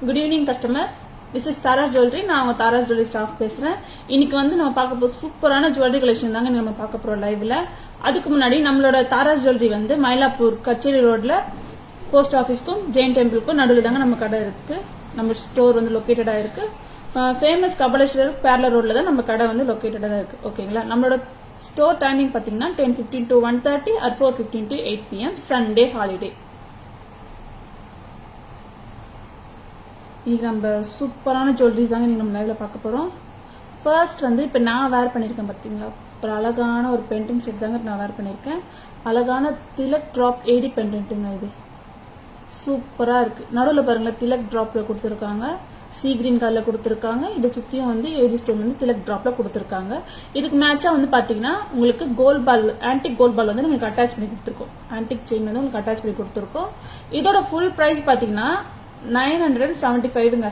Good evening customer. This is Tara's jewellery. நான் அவங்க Tara's jewellery staff பேசுறேன். இன்னைக்கு வந்து நம்ம பார்க்க போற சூப்பரான ஜுவல்லரி கலெக்ஷன் தாங்க நம்ம பார்க்க போறோம் லைவ்ல. அதுக்கு முன்னாடி நம்மளோட தாராஸ் ஜுவல்லரி வந்து மயிலாப்பூர் கச்சேரி ரோட்ல போஸ்ட் ஆஃபீஸ்க்கும் ஜெயின் டெம்பிளுக்கும் நடுவில் தாங்க நம்ம கடை இருக்கு. நம்ம ஸ்டோர் வந்து லொக்கேட்டடா இருக்கு. ஃபேமஸ் கபாலீஸ்வரர் பேரலர் ரோட்ல தான் நம்ம கடை வந்து லொக்கேட்டடா இருக்கு. ஓகேங்களா. நம்மளோட ஸ்டோர் டைமிங் பாத்தீங்கன்னா 10:15 to 1:30 or 4:15 to 8 PM Sunday holiday. இன்னைக்கு நம்ம சூப்பரான ஜுவல்லரிஸ் தாங்க நம்ம லைவ்ல பார்க்க போறோம். ஃபர்ஸ்ட் வந்து இப்போ நான் வேர் பண்ணியிருக்கேன் பார்த்தீங்களா, ஒரு அழகான ஒரு பெண்டன்ட் செட் தாங்க நான் வேர் பண்ணியிருக்கேன். அழகான திலக் டிராப் ஏடி பெண்டன்ட்டுங்க. இது சூப்பராக இருக்கு. நடுவில் பாருங்களேன், திலக் டிராப்ல கொடுத்துருக்காங்க, சீ கிரீன் கலர்ல கொடுத்துருக்காங்க. இதை சுற்றியும் வந்து ஏடி ஸ்டோன் வந்து திலக் டிராப்ல கொடுத்துருக்காங்க. இதுக்கு மேட்சா வந்து பார்த்தீங்கன்னா உங்களுக்கு கோல்ட் பால், ஆன்டிக் கோல்ட் பால் வந்து உங்களுக்கு அட்டாச் பண்ணி கொடுத்துருக்கோம். ஆன்டிக் செயின் வந்து உங்களுக்கு அட்டாச் பண்ணி கொடுத்துருக்கோம். இதோட ஃபுல் ப்ரைஸ் பார்த்தீங்கன்னா 975ங்க.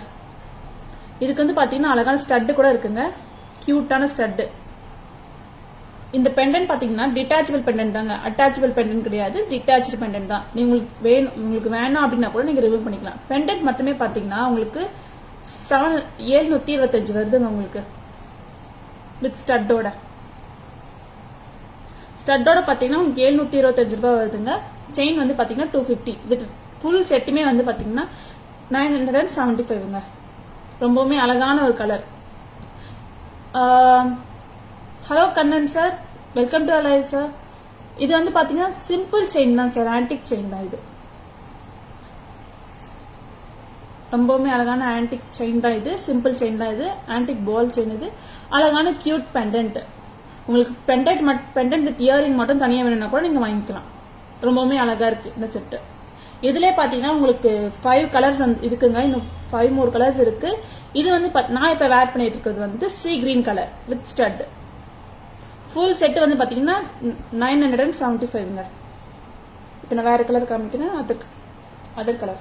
இதுக்கு வந்து பாத்தீங்கன்னா அழகான ஸ்டட் கூட இருக்குங்க, கியூட்டான ஸ்டட். இந்த பெண்டன்ட் பாத்தீங்கன்னா டிட்டாச்சபிள் பெண்டன்ட் தாங்க, அட்டாச்சபிள் பெண்டன்ட் கிடையாது, டிட்டாச்சு பெண்டன்ட் தான். உங்களுக்கு வேணும் அப்படின்னா கூட நீங்க ரிமூவ் பண்ணிக்கலாம். பெண்டன்ட் மட்டுமே பாத்தீங்கன்னா உங்களுக்கு 725 வருதுங்க உங்களுக்கு வித் ஸ்டட்டோட. ஸ்டட்டோட பாத்தீங்கன்னா உங்களுக்கு 725 ரூபாய் வருதுங்க. செயின் வந்து பாத்தீங்கன்னா 250 வித் ஃபுல் செட்டுமே வந்து பாத்தீங்கன்னா 975ங்க. ரொம்பவுமே அழகான ஒரு colour. Hello Kannan sir, welcome to alive sir. இது வந்து பாத்தீங்கன்னா சிம்பிள் செயின் தான் சார், ஆன்டிக் செயின் தான். இது ரொம்பவுமே அழகான ஆன்டிக் செயின் தான். இது சிம்பிள் செயின் தான். இது ஆன்டிக் பால் செயின். இது அழகான கியூட் பெண்டன்ட். உங்களுக்கு பெண்டன்ட் வித் இயரிங் மட்டும் தனியாக வேணும்னா கூட நீங்க வாங்கிக்கலாம். ரொம்பவுமே அழகா இருக்கு இந்த செட்டு. இதுல பாத்தீங்கன்னா உங்களுக்கு 5 கலர்ஸ் இருக்குங்க. இன்னும் 5 more கலர்ஸ் இருக்கு. இது வந்து நான் இப்ப வேர் பண்ணிட்டு இருக்கிறது வந்து sea green colour with stud. Full set வந்து பாத்தீங்கன்னா 975ங்க. இப்ப நான் வேற கலர் காமிக்கிறேன், அதர் கலர்.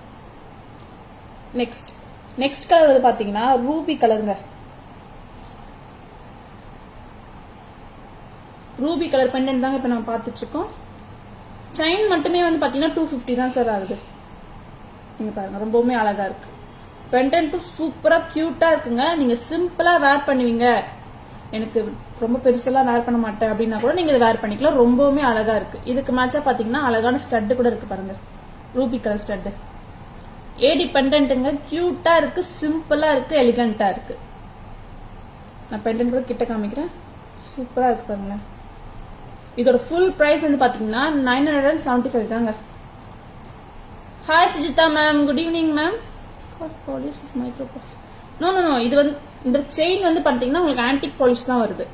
நெக்ஸ்ட் கலர் வந்து பாத்தீங்கன்னா ரூபி கலருங்க. ரூபி கலர் பெண்டன்ட் தாங்க இப்ப நம்ம பார்த்துட்டு இருக்கோம். செயின் மட்டுமே வந்து பாத்தீங்கன்னா 250 தான் சார் ஆகுது. நீங்க பாருங்க, ரொம்பவுமே அழகா இருக்கு. பெண்டன்ட்டும் சூப்பரா கியூட்டா இருக்குங்க. நீங்க சிம்பிளா வேர் பண்ணுவீங்க, எனக்கு ரொம்ப பெருசெல்லாம் வேர் பண்ண மாட்டேன் அப்படின்னா கூட நீங்க இதை வேர் பண்ணிக்கலாம். ரொம்பவுமே அழகா இருக்கு. இதுக்கு மேட்சா பாத்தீங்கன்னா அழகான ஸ்டட் கூட இருக்கு பாருங்க, ரூபி கலர் ஸ்டட். ஏடி பெண்டன்ட்டுங்க, கியூட்டா இருக்கு, சிம்பிளா இருக்கு, எலிகண்டா இருக்கு. நான் பெண்டன்ட் கூட கிட்ட காமிக்கிறேன், சூப்பரா இருக்கு பாருங்க. இதோட ஃபுல் பிரைஸ் வந்து பாத்தீங்கன்னா 975 தாங்க. Hi Sujitha ma'am, good evening ma'am. No இது வந்து இந்த செயின் வந்து பாத்தீங்கன்னா உங்களுக்கு ஆன்டிக் பாலிஷ் தான் வருது,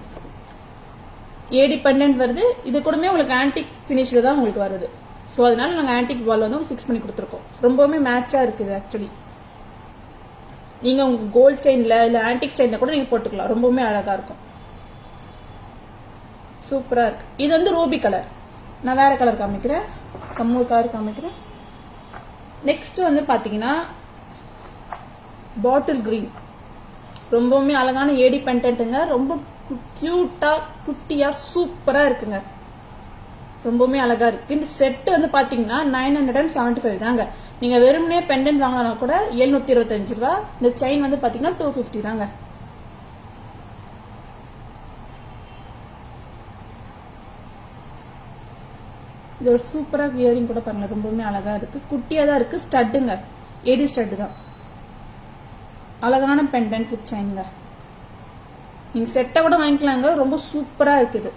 ஏடி பெண்டன்ட் வருது. இது கூடமே உங்களுக்கு ஆன்டிக் பினிஷ்ல தான் உங்களுக்கு வருது. ஸோ அதனால நாங்கள் ஆன்டிக் பால் வந்து ஃபிக்ஸ் பண்ணி கொடுத்துருக்கோம். ரொம்பவுமே மேட்சா இருக்குது. ஆக்சுவலி நீங்க உங்க கோல்ட் செயின்ல இல்ல ஆன்டிக் செயின்ல கூட நீங்க போட்டுக்கலாம். ரொம்பவுமே அழகா இருக்கும், சூப்பரா இருக்கு. இது வந்து ரூபி கலர். நான் வேற கலர் காமிக்கிறேன், சம்மூர் கலர் காமிக்கிறேன். நெக்ஸ்ட் வந்து பாத்தீங்கன்னா பாட்டில் கிரீன். ரொம்பவுமே அழகான ஏடி பெண்டன்ட்டுங்க. ரொம்ப கியூட்டா குட்டியா சூப்பரா இருக்குங்க. ரொம்பவுமே அழகா இருக்கு. இந்த செட் வந்து பாத்தீங்கன்னா 975 தாங்க. நீங்க வெறுமனே பெண்டன்ட் வாங்கினா கூட 725 ரூபாய். இந்த செயின் வந்து பாத்தீங்கன்னா 250 தாங்க. இது ஒரு சூப்பரா இயரிங் கூட பாருங்க, ரொம்பவுமே அழகா இருக்கு, குட்டியா தான் இருக்கு. ஸ்டட்டுங்க, ஏடி ஸ்டட் தான். அழகான பெண்டன்ட் வித் செயின்ங்க. நீங்க செட்டை கூட வாங்கிக்கலாங்க. ரொம்ப சூப்பரா இருக்குது,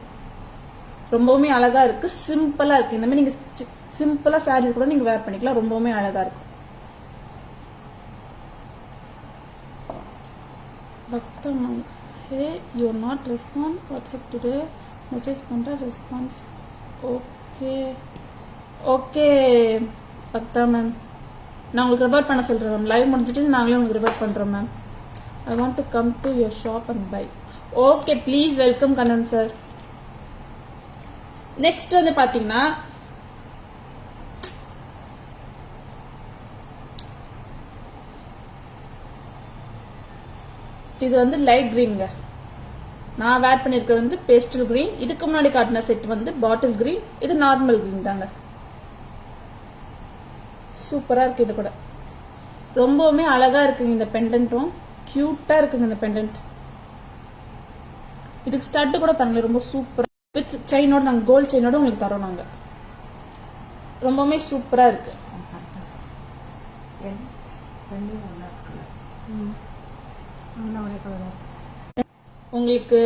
ரொம்பவுமே அழகா இருக்கு, சிம்பிளா இருக்கு. இந்த மாதிரி நீங்க சிம்பிளா சாரீஸ் கூட நீங்க வேர் பண்ணிக்கலாம். ரொம்பவுமே அழகா இருக்கும். Hey, you are not respond. WhatsApp today message பண்ற ரெஸ்பான்ஸ். ஓகே பக்தா மேம், நான் உங்களுக்கு ரிவர்ட் பண்ண சொல்றேன் மேம். லைவ் முடிஞ்சிட்டு நாங்களே உங்களுக்கு ரிவர்ட் பண்றோம் ma'am. I want to come to your shop and buy. Okay, please welcome Kannan sir. Next வந்து பாத்தீங்கன்னா இது வந்து லைட் கிரீன்ங்க. நான் வேர் பண்ணிருக்கிறது வந்து பேஸ்டல் கிரீன். இதுக்கு முன்னாடி காட்டின செட் வந்து பாட்டில் கிரீன். இது நார்மல் கிரீன் தாங்க. சூப்பரா இருக்கு. இது கூட ரொம்பவுமே அழகா இருக்குங்க இந்த பெண்டன்ட்டும், கியூட்டா இருக்குங்க இந்த பெண்டன்ட். இதுக்கு ஸ்டட் கூட பாருங்க ரொம்ப சூப்பர் வித் செயினோட நாங்க கோல்ட் செயினோட உங்களுக்கு தரோம் நாங்க. ரொம்பவுமே சூப்பரா இருக்கு. உங்களுக்கு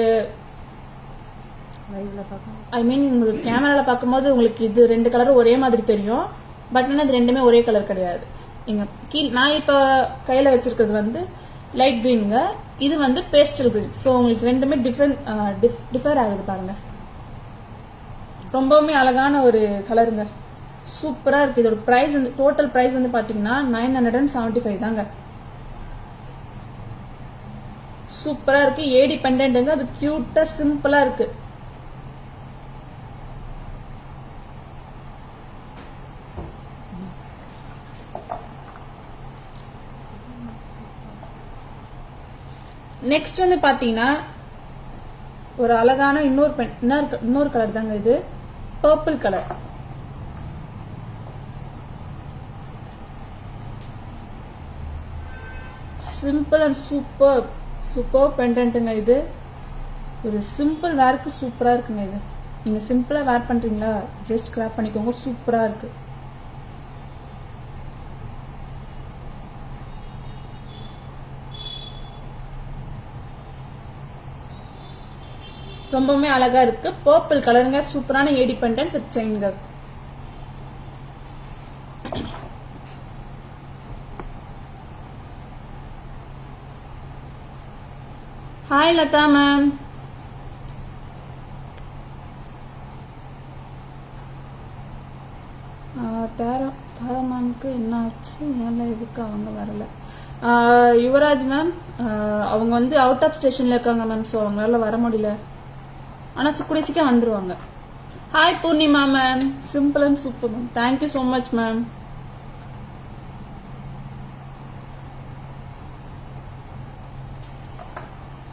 ஐ மீன் உங்களுக்கு கேமரால பார்க்கும்போது உங்களுக்கு இது 2 கலரும் ஒரே மாதிரி தெரியும். பட் ஆனால் இது ரெண்டுமே ஒரே கலர் கிடையாது. இங்க நான் இப்போ கையில வச்சிருக்கிறது வந்து லைட் கிரீனுங்க, இது வந்து பேஸ்டல் கிரீன். ஸோ உங்களுக்கு ரெண்டுமே டிஃபர் ஆகுது பாருங்க. ரொம்பவுமே அழகான ஒரு கலருங்க, சூப்பரா இருக்கு. இதோட பிரைஸ் வந்து டோட்டல் பிரைஸ் வந்து பாத்தீங்கன்னா 975 தாங்க. சூப்பரா இருக்கு. ஏடி பெண்டன்ட்ங்க, அது கியூட்டா சிம்பிளா இருக்கு. நெக்ஸ்ட் வந்து பாத்தீங்கன்னா ஒரு அழகான இன்னொரு கலர் தாங்க, இது purple colour. Simple and super பெண்டன்ட்டுங்க. இது ஒரு சிம்பிள் வேருக்கு சூப்பரா இருக்குங்க. இது நீங்க சிம்பிளா வேர் பண்றீங்களா, ஜஸ்ட் கிராப் பண்ணிக்கோங்க, சூப்பரா இருக்கு. ரொம்பவுமே அழகா இருக்கு. பர்பிள் கலருங்க, சூப்பரான ஏடி பெண்டன்ட் வித் செயின்ங்க. Hi Latha ma'am. தாரா மேம்க்கு என்ன ஆச்சு, ஏன்ல எதுக்கு அவங்க வரல? யுவராஜ் மேம் அவங்க வந்து அவுட் ஆஃப் ஸ்டேஷன்ல இருக்காங்க மேம். ஸோ அவங்களால வர முடியல. ஆனா கூடிய சீக்கிரம் வந்துருவாங்க. Hi Poornima ma'am, simple and super ma'am. Thank you so much ma'am.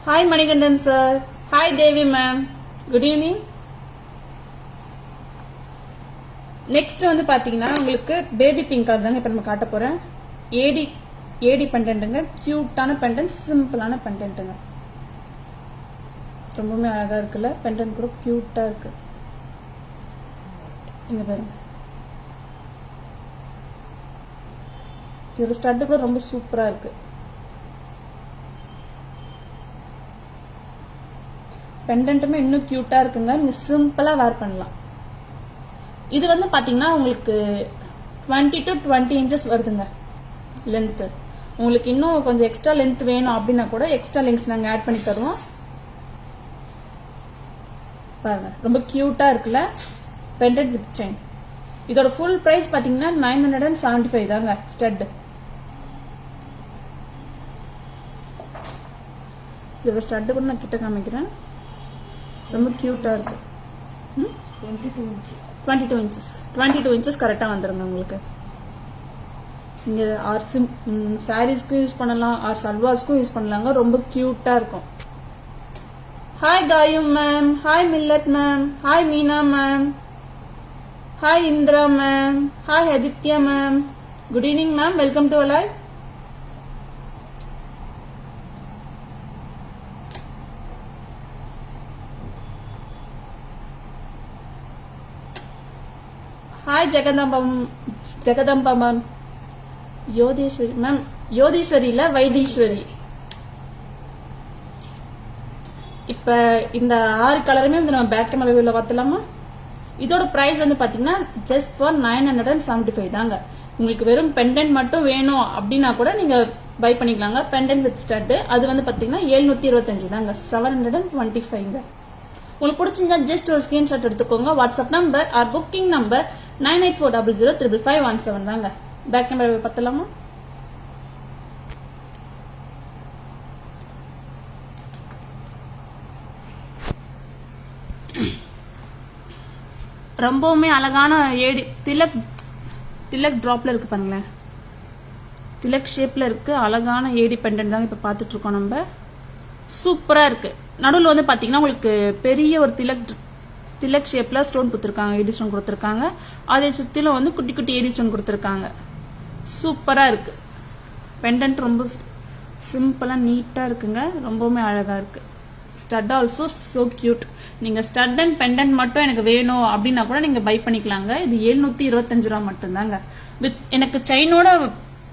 Hi Manikandan sir. Hi Devi ma'am, good evening. Next வந்து பாத்தீங்கன்னா உங்களுக்கு பேபி பிங்க் கலர் தாங்க இப்ப நம்ம காட்ட போறேன். ஏடி பெண்டன்ட்டுங்க, கியூட்டான பெண்டன்ட், சிம்பிளான பெண்டன்ட்டுங்க. ரொம்பவுமே அழகா இருக்குல்ல, பெண்டன்ட் கூட கியூட்டா இருக்கு. இங்க பாருங்க, இதோட ஸ்டட் கூட ரொம்ப சூப்பரா இருக்கு. பெண்டன்ட்டுமே இன்னும் கியூட்டா இருக்குங்க. நீங்க சிம்பிளா வேர் பண்ணலாம். இது வந்து பாத்தீங்கன்னா உங்களுக்கு 20 to 20 inches வருதுங்க லென்த். உங்களுக்கு இன்னும் கொஞ்சம் எக்ஸ்ட்ரா லென்த் வேணும் அப்படின்னா கூட எக்ஸ்ட்ரா லென்ஸ் நாங்க ஆட் பண்ணி தருவோம். பாருங்க, ரொம்ப கியூட்டா இருக்குல்ல, பெண்டன்ட் வித் செயின். இதோட ஃபுல் பிரைஸ் பாத்தீங்கன்னா 975 தாங்க ஸ்டட். இதோட ஸ்டட் கூட நான் கிட்ட காமிக்கிறேன். ரொம்ப கியூட்டா இருக்கு. 22 inches கரெக்டா வந்துருங்க உங்களுக்கு. இங்க ஆர் சாரீஸ்க்கும் யூஸ் பண்ணலாம், ஆர் சல்வாஸ்க்கும் யூஸ் பண்ணலாங்க. ரொம்ப கியூட்டா இருக்கும். ஹாய் காயும் மேம், ஹாய் மில்லட் ma'am, hi Meena ma'am, hi Indira ma'am, hi Aditya ma'am. Good evening ma'am, welcome to alive. Hi Jagadamba ma'am, Yodheswari ma'am, Yodheeswari இல்ல வைத்தீஸ்வரி. இப்ப இந்த 6 கலருமே வந்து நம்ம பேக் கேமரால பார்த்தலாமா? இதோட பிரைஸ் வந்து பாத்தீங்கன்னா ஜஸ்ட் ஃபார் 975 தாங்க. உங்களுக்கு வெறும் பெண்டன்ட் மட்டும் வேணும் அப்படின்னா கூட நீங்க பை பண்ணிக்கலாங்க. பெண்டன்ட் வித் ஸ்டட் அது வந்து பாத்தீங்கன்னா 725 தாங்க, 725. உங்களுக்கு பிடிச்சிருந்தா ஜஸ்ட் ஒரு ஸ்கிரீன்ஷாட் எடுத்துக்கோங்க. WhatsApp number or booking number 9840055517 தாங்க. பேக் கேமரா பார்த்தலாமா? ரொம்பவுமே அழகான ஏடி திலக் டிராப்ல இருக்கு பாருங்களேன். திலக் ஷேப்ல இருக்கு, அழகான ஏடி பெண்டன்ட் தாங்க இப்ப பாத்துட்டு இருக்கோம் நம்ம. சூப்பரா இருக்கு. நடுவில் வந்து பாத்தீங்கன்னா உங்களுக்கு பெரிய ஒரு திலக் ஷேப்ல ஸ்டோன் கொடுத்துருக்காங்க, ஏடி ஸ்டோன் கொடுத்துருக்காங்க. அதை சுத்திலும் வந்து குட்டி குட்டி ஏடி ஸ்டோன் கொடுத்துருக்காங்க. சூப்பரா இருக்கு. பெண்டன்ட் ரொம்ப சிம்பிளாக நீட்டாக இருக்குங்க, ரொம்பவுமே அழகாக இருக்குது. Stud also so cute. நீங்கள் ஸ்டட் அண்ட் பெண்டன்ட் மட்டும் எனக்கு வேணும் அப்படின்னா கூட நீங்கள் பை பண்ணிக்கலாங்க. இது 725 ரூபா மட்டும்தாங்க. வித் எனக்கு செயினோட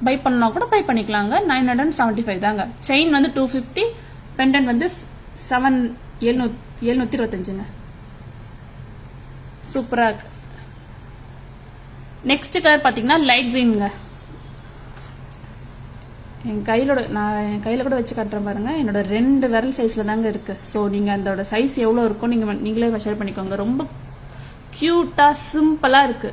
பை பண்ணா கூட பை பண்ணிக்கலாங்க. 975 தாங்க. செயின் வந்து 250, பெண்டன்ட் வந்து 725ங்க. சூப்பராக இருக்கு. நெக்ஸ்ட் கலர் பார்த்தீங்கன்னா லைட் க்ரீனுங்க. என் கையில் கூட வச்சு காட்டுறேன் பாருங்க. என்னோட 2 விரல் சைஸில் தாங்க இருக்கு. ஸோ நீங்கள் அதோட சைஸ் எவ்வளோ இருக்கும் நீங்களே மெஷர் பண்ணிக்கோங்க. ரொம்ப க்யூட்டாக சிம்பிளாக இருக்கு.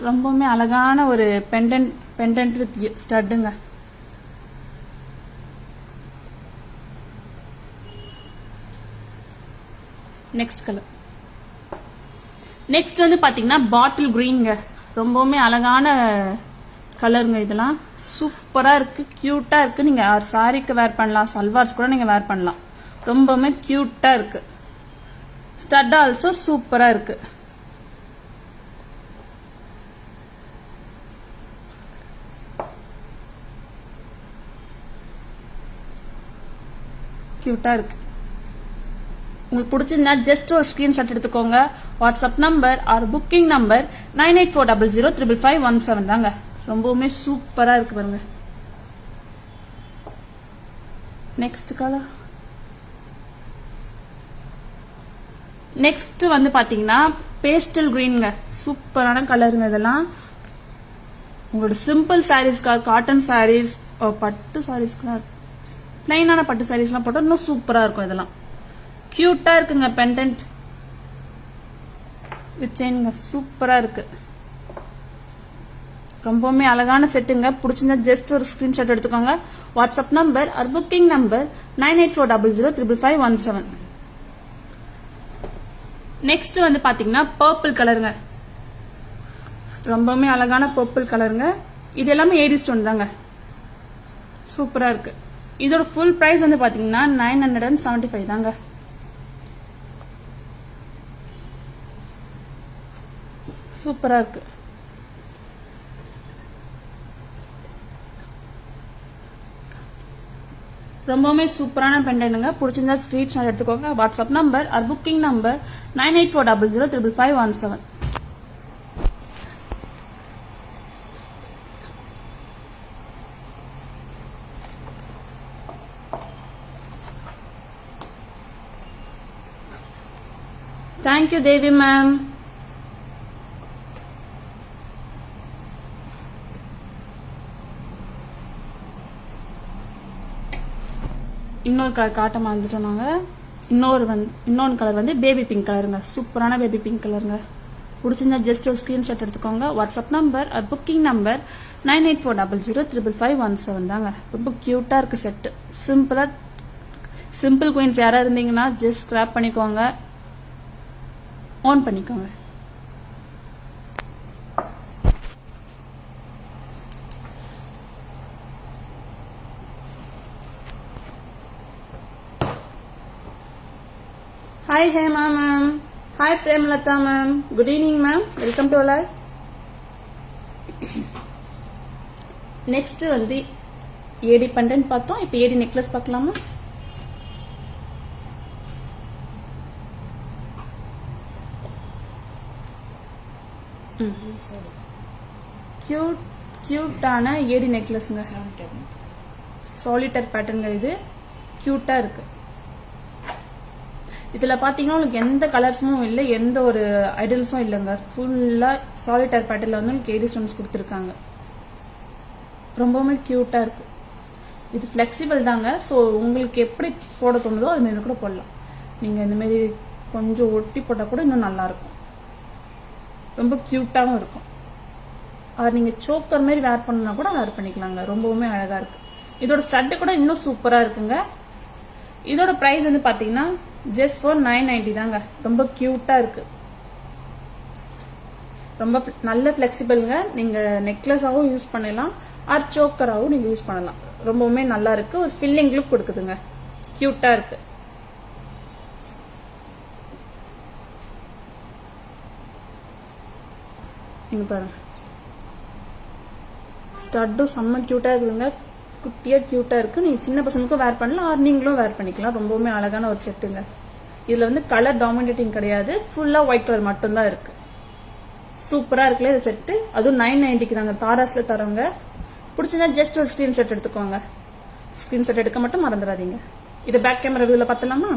ரொம்பவுமே அழகான ஒரு பெண்டன்ட் வித் ஸ்டட்டுங்க. Next colour. நெக்ஸ்ட் வந்து பாத்தீங்கன்னா பாட்டில் கிரீன்ங்க. ரொம்பவுமே அழகான கலருங்க. இதெல்லாம் சூப்பரா இருக்கு, கியூட்டா இருக்கு. நீங்க சாரிக்கு வேர் பண்ணலாம், சல்வார்ஸ் கூட நீங்க வேர் பண்ணலாம். ரொம்பவுமே கியூட்டா இருக்கு. ஸ்டட் ஆல்சோ சூப்பரா இருக்கு. கியூட்டா இருக்கு. உங்களுக்கு பிடிச்சிருந்தா ஜஸ்ட் ஒரு ஸ்கிரீன்ஷாட் எடுத்துக்கோங்க. WhatsApp number or booking number 9840055517 தாங்க. ரொம்பவுமே சூப்பரா இருக்கு பாருங்க. Next colour. நெக்ஸ்ட் வந்து பாத்தீங்கன்னா பேஸ்டல் கிரீன்ங்க. சூப்பரான கலருங்க. இதெல்லாம் உங்களோட சிம்பிள் சாரீஸ்க்காக, காட்டன் சாரீஸ், பட்டு சாரீஸ்க்குலாம், பிளைனான பட்டு சாரீஸ்லாம் போட்டா இன்னும் சூப்பரா இருக்கும். இதெல்லாம் கியூட்டா இருக்குங்க. பெண்டன்ட் வித் செயின்ங்க. சூப்பரா இருக்கு. ரொம்பவுமே அழகான செட்டுங்க. பிடிச்சிருந்தா ஜஸ்ட் ஒரு ஸ்கிரீன்ஷாட் எடுத்துக்கோங்க. WhatsApp number or booking number 9840055517. Next வந்து பாத்தீங்கன்னா பர்பிள் கலருங்க. ரொம்பவுமே அழகான பர்பிள் கலருங்க. இது எல்லாமே ஏடி ஸ்டோன் தாங்க. சூப்பரா இருக்கு. இதோட ஃபுல் பிரைஸ் வந்து பாத்தீங்கன்னா 975 தாங்க. சூப்பரா இருக்கு. ரொம்பவுமே சூப்பரான பெண்டன்ட்ங்க. பிடிச்சிருந்தா ஸ்கிரீன்ஷாட் எடுத்துக்கோங்க. WhatsApp number or booking number 9840055517. Thank you, Devi ma'am. இன்னொரு கலர் காட்ட மறந்துட்டோம் நாங்க. இன்னொரு கலர் வந்து பேபி பிங்க் கலருங்க. சூப்பரான பேபி பிங்க் கலருங்க. பிடிச்சிருந்தா ஜஸ்ட் ஒரு ஸ்கிரீன்ஷாட் எடுத்துக்கோங்க. WhatsApp number or booking number 9840055517 தாங்க. ரொம்ப கியூட்டா இருக்கு செட்டு. சிம்பிள் குயின்ஸ் யாரா இருந்தீங்கன்னா ஜஸ்ட் ஸ்கிராப் பண்ணிக்கோங்க, ஆன் பண்ணிக்கோங்க. Hi Hema ma'am. Hi Premlata ma'am. Good evening ma'am. Welcome to all. Next வந்து ஏடி பெண்டன்ட் பார்த்தோம். இப்போ ஏடி நெக்லஸ் பார்க்கலாமா? கியூட்டான ஏடி நெக்லஸ்ங்க. Solitaire pattern. இது கியூட்டா இருக்கு. இதுல பாத்தீங்கன்னா உங்களுக்கு எந்த கலர்ஸும் இல்லை, எந்த ஒரு ஐடல்ஸும் இல்லைங்க. ஃபுல்லா சாலிட்டர் பேட்டர்ல வந்து உங்களுக்கு ஏடி ஸ்டோன்ஸ் கொடுத்துருக்காங்க. ரொம்பவுமே கியூட்டா இருக்கு. இது ஃபிளெக்சிபிள் தாங்க. ஸோ உங்களுக்கு எப்படி போட தோணுதோ அது மாதிரி கூட போடலாம். நீங்க இந்த மாதிரி கொஞ்சம் ஒட்டி போட்டா கூட இன்னும் நல்லா இருக்கும். ரொம்ப கியூட்டாவும் இருக்கும். அது நீங்க சோக்கர் மாதிரி வேர் பண்ணா கூட வேர் பண்ணிக்கலாங்க. ரொம்பவுமே அழகா இருக்கு. இதோட ஸ்டட் கூட இன்னும் சூப்பரா இருக்குங்க. இதோட பிரைஸ் வந்து பாத்தீங்கன்னா ஜஸ்ட் ஃபார் 990 தாங்க. ரொம்ப கியூட்டா இருக்கு. ரொம்ப நல்ல பிளெக்சிபிள்ங்க. நீங்க நெக்லஸாவும் யூஸ் பண்ணலாம், ஆர் சோக்கராவும் நீங்க யூஸ் பண்ணலாம். ரொம்பவுமே நல்லா இருக்கு. ஒரு ஃபில்லிங் லுக் கொடுக்குதுங்க. கியூட்டா இருக்கு. இங்கே பாருங்க, ஸ்டட்டும் செம்ம க்யூட்டாக இருக்குதுங்க. குட்டியாக க்யூட்டாக இருக்குது. நீங்கள் சின்ன பசங்களுக்கும் வேர் பண்ணலாம், ஆர் நீங்களும் வேர் பண்ணிக்கலாம். ரொம்பவுமே அழகான ஒரு செட்டுங்க. இதில் வந்து கலர் டாமினேட்டிங் கிடையாது, ஃபுல்லாக ஒயிட் கலர் மட்டும்தான் இருக்குது. சூப்பராக இருக்குல்ல இது செட்டு. அதுவும் 990க்கு தாங்க தாராஸில் தரோங்க. பிடிச்சிருந்தா ஜஸ்ட் ஒரு ஸ்க்ரீன்ஷாட் எடுத்துக்கோங்க. ஸ்க்ரீன்ஷாட் எடுக்க மட்டும் மறந்துடாதீங்க. இதை பேக் கேமரா வியூவில் பார்த்தலாமா?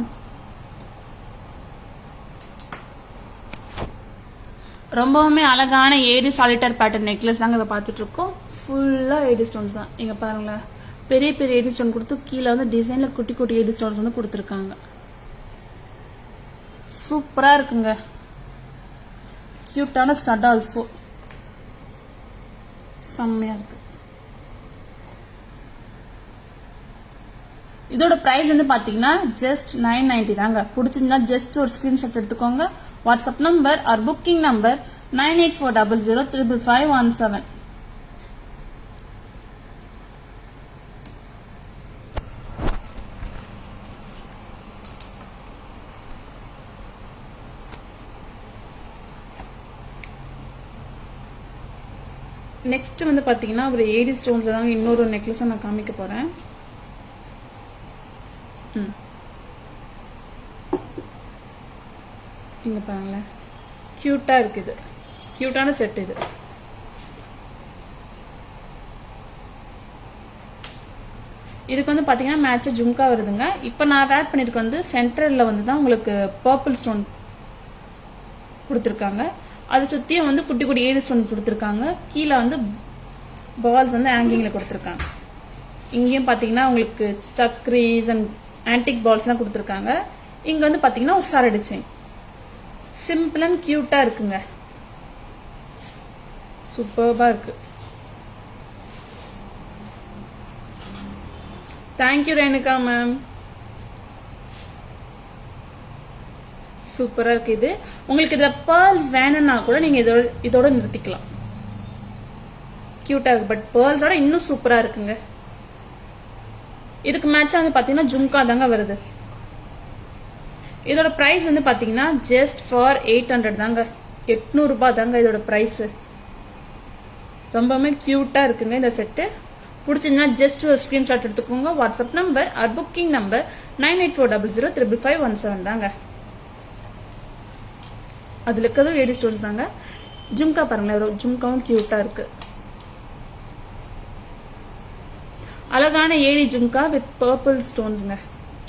ரொம்பவுமே அழகான ஏடி சாலிட்டர் பேட்டர்ன் நெக்லஸ் தாங்க இதை பார்த்துட்டு இருக்கோம். ஃபுல்லாக ஏடி ஸ்டோன்ஸ் தான். இங்கே பாருங்களேன், பெரிய பெரிய ஏடி ஸ்டோன் கொடுத்து கீழே வந்து டிசைனில் குட்டி குட்டி ஏடி ஸ்டோன்ஸ் வந்து கொடுத்துருக்காங்க. சூப்பராக இருக்குங்க. கியூட்டான ஸ்டட் ஆல்சோ செம்மையாக இருக்கு. இதோட ப்ரைஸ் வந்து பார்த்தீங்கன்னா ஜஸ்ட் 990 தாங்க. பிடிச்சிருந்தா ஜஸ்ட் ஒரு ஸ்க்ரீன்ஷாட் எடுத்துக்கோங்க. WhatsApp number or booking number 9840055517. Next வந்து பார்த்தீங்கன்னா ஒரு ஏடி ஸ்டோன்ஸ்ல தாங்க இன்னொரு நெக்லஸை நான் காமிக்க போகிறேன். இங்க பாருங்களேன், கியூட்டா இருக்குது. கியூட்டான செட் இது. இதுக்கு வந்து பாத்தீங்கன்னா மேட்ச் ஜும்கா வருதுங்க. இப்போ நான் வேர் பண்ணிருக்க வந்து சென்டர்ல வந்து தான் உங்களுக்கு பர்பிள் ஸ்டோன் கொடுத்துருக்காங்க. அதை சுத்தியும் வந்து குட்டி குட்டி ஏடி ஸ்டோன்ஸ் கொடுத்துருக்காங்க. கீழே வந்து பால்ஸ் வந்து ஹேங்கிங்ல கொடுத்துருக்காங்க. இங்கேயும் பாத்தீங்கன்னா உங்களுக்கு சக்ரீஸ் அண்ட் ஆன்டிக் பால்ஸ்லாம் கொடுத்துருக்காங்க. இங்க வந்து பாத்தீங்கன்னா ஒரு சரடு செயின். சிம்பிள் அண்ட் கியூட்டா இருக்குங்க. சூப்பர்பா இருக்கு. Thank you Renuka ma'am. சூப்பரா இருக்கு இது. உங்களுக்கு இதுல பேர்ல்ஸ் வேணும்னா கூட நீங்க இதோட நிறுத்திக்கலாம். கியூட்டா இருக்கு. பட் பேர்ல்ஸோட இன்னும் சூப்பரா இருக்குங்க. இதுக்கு மேட்சா வந்து பாத்தீங்கன்னா ஜும்கா தாங்க வருது. இதோட பிரைஸ் வந்து பாத்தீங்கன்னா ஜஸ்ட் ஃபார் 800 தாங்க. 800 ரூபாய் தாங்க இதோட பிரைஸ். ரொம்பவுமே கியூட்டா இருக்குங்க இந்த செட்டு. பிடிச்சிருந்தா ஜஸ்ட் ஒரு ஸ்கிரீன்ஷாட் எடுத்துக்கோங்க. WhatsApp number or booking number 9840055517 தாங்க. அதுல இருக்கிறது ஏடி ஸ்டோன்ஸ் தாங்க. ஜும்கா பாருங்களேன், ஜும்காவும் கியூட்டா இருக்கு. அழகான ஏடி ஜும்கா வித் பர்பிள் ஸ்டோன்ஸ்ங்க.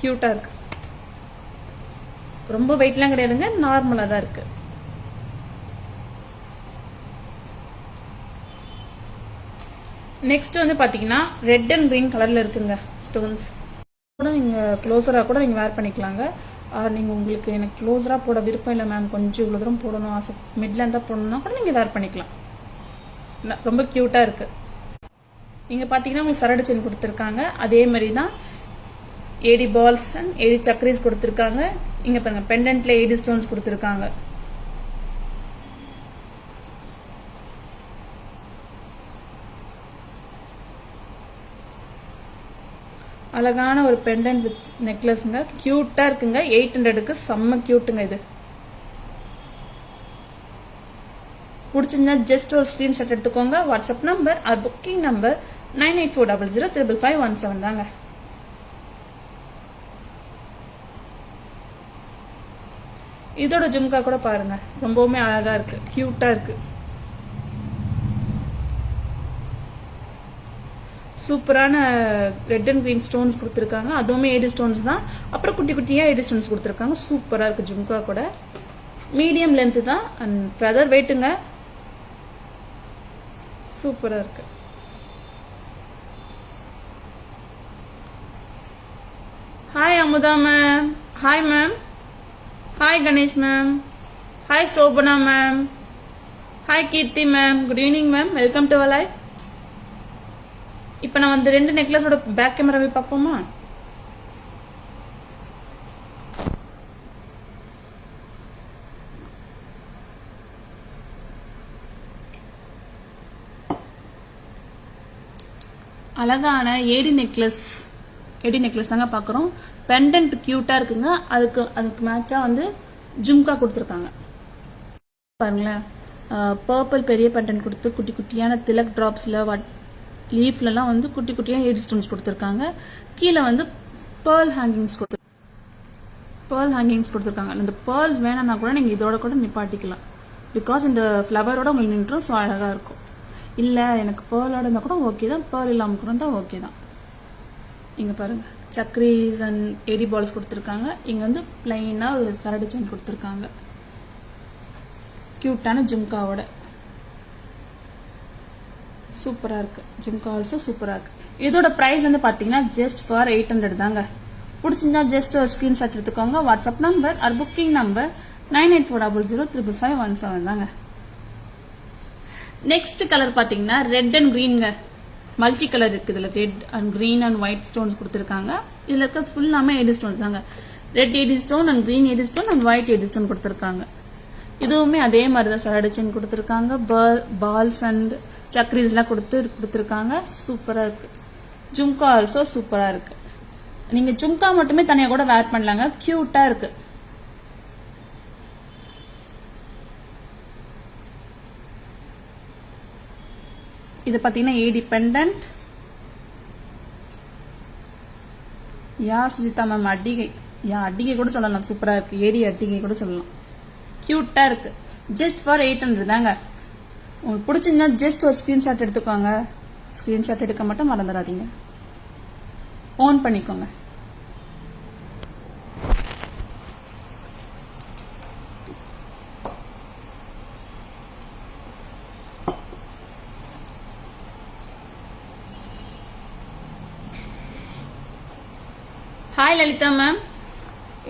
கியூட்டா இருக்கு. ரொம்ப வெயிட்லாம் கிடையாதுங்க, நார்மலா தான் இருக்கு. நெக்ஸ்ட் வந்து பாத்தீங்கன்னா ரெட் அண்ட் கிரீன் கலர்ல இருக்குங்க ஸ்டோன்ஸ். கூட நீங்க க்ளோஸரா கூட நீங்க வேர் பண்ணிக்கலாங்க. நீங்க உங்களுக்கு எனக்கு க்ளோஸரா போட விருப்பம் இல்லை மேம், கொஞ்சம் இவ்வளவு தூரம் போடணும் ஆசை, மிட்ல இருந்தா போடணும்னா கூட நீங்க வேர் பண்ணிக்கலாம். ரொம்ப கியூட்டா இருக்கு. இங்க பாத்தீங்கன்னா உங்களுக்கு சரடு செயின் கொடுத்துருக்காங்க. அதே மாதிரி தான் ஏடி பால்ஸ் அண்ட் ஏடி சக்கரீஸ் கொடுத்துருக்காங்க. இங்க பாருங்க பெண்டன்ட்ல ஏடி ஸ்டோன்ஸ் கொடுத்துருக்காங்க. அழகான ஒரு பெண்டன்ட் வித் நெக்லஸ்ங்க. கியூட்டா இருக்குங்க. 800க்கு செம்ம கியூட்டுங்க இது. பிடிச்சிருந்தா ஜஸ்ட் ஒரு ஸ்கிரீன்ஷாட் எடுத்துக்கோங்க. WhatsApp number or booking number 9840055517 தாங்க. இதோட ஜும்கா கூட பாருங்க, ரொம்பவுமே அழகா இருக்கு, கியூட்டா இருக்கு. சூப்பரான ரெட் அண்ட் கிரீன் ஸ்டோன்ஸ் கொடுத்துருக்காங்க. அதுவுமே ஏடி ஸ்டோன்ஸ் தான். அப்புறம் குட்டி குட்டியா ஏடி ஸ்டோன்ஸ் கொடுத்துருக்காங்க. சூப்பரா இருக்கு ஜும்கா கூட. மீடியம் லென்த் தான் அண்ட் ஃபெதர் வெயிட்டுங்க. சூப்பரா இருக்கு. Hi Amudha ma'am. Hi ma'am. Hi Ganesh ma'am. Hi Shobana ma'am. Hi Keerthi ma'am. Good evening ma'am. Welcome to our life. இப்ப நான் வந்து 2 நெக்லஸோட பேக் கேமராவை பார்ப்போமா? அழகான ஏடி நெக்லஸ் தாங்க பாக்குறோம். பெண்டன்ட் கியூட்டா இருக்குங்க. அதுக்கு மேட்சா வந்து ஜும்கா கொடுத்துருக்காங்க. பாருங்களேன், பர்பிள் பெரிய பெண்டன்ட் கொடுத்து குட்டி குட்டியான திலக் ட்ராப்ஸில் லீஃப்லலாம் வந்து குட்டி குட்டியாக ஏடி ஸ்டோன்ஸ் கொடுத்துருக்காங்க. கீழே வந்து பேர்ல் ஹேங்கிங்ஸ் கொடுத்துருக்காங்க. இந்த பேர்ல்ஸ் வேணும்னா கூட நீங்கள் இதோட கூட நிப்பாட்டிக்கலாம். பிகாஸ் இந்த ஃப்ளவரோட உங்களுக்கு நின்றும் ஸோ அழகாக இருக்கும். இல்லை எனக்கு பேர்லோட இருந்தால் கூட ஓகே தான், பேர்ல் இல்லாமல் கூட இருந்தால் ஓகே தான். இங்கே பாருங்கள், சக்ரீஸ் அண்ட் ஏடி பால்ஸ் கொடுத்துருக்காங்க. இங்கே வந்து பிளைனாக ஒரு சரடு செயின் கொடுத்துருக்காங்க க்யூட்டான ஜும்காவோட. சூப்பராக இருக்குது. ஜும்கா ஆல்சோ சூப்பராக இருக்குது. இதோட ப்ரைஸ் வந்து பார்த்தீங்கன்னா ஜஸ்ட் ஃபார் 800 தாங்க. பிடிச்சிருந்தா ஜஸ்ட் ஒரு ஸ்க்ரீன்ஷாட் எடுத்துக்கோங்க. WhatsApp number or booking number 9840055517 தாங்க. நெக்ஸ்ட் கலர் பார்த்தீங்கன்னா ரெட் அண்ட் க்ரீனுங்க. மல்டி கலர் இருக்குது. இதில் red and green and white stones கொடுத்துருக்காங்க. இதில் இருக்க ஃபுல்லாமே ஏடி ஸ்டோன்ஸ் தாங்க. Red AD stone and green AD stone and white AD stone கொடுத்துருக்காங்க. இதுவுமே அதே மாதிரி தான் சரடு செயின் கொடுத்துருக்காங்க. பால்ஸ் அண்ட் சக்ரீஸ்லாம் கொடுத்துருக்காங்க. சூப்பராக இருக்குது. ஜும்கா ஆல்சோ சூப்பராக இருக்குது. நீங்கள் ஜும்கா மட்டுமே தனியாக கூட வேர் பண்ணலாங்க. க்யூட்டாக இருக்குது. இது பார்த்தீங்கன்னா ஏடி பெண்டன்ட். சுஜிதா மேம் அட்டிகை. அட்டிகை கூட சொல்லலாம். சூப்பராக இருக்குது. ஏடி அட்டிகை கூட சொல்லலாம். க்யூட்டாக இருக்குது. ஜஸ்ட் ஃபார் 800 தாங்க. உங்களுக்கு பிடிச்சிருந்தா ஜஸ்ட் ஒரு ஸ்க்ரீன்ஷாட் எடுத்துக்கோங்க. ஸ்க்ரீன்ஷாட் எடுக்க மட்டும் மறந்துடாதீங்க. ஓன் பண்ணிக்கோங்க. Hi Lalitha ma'am.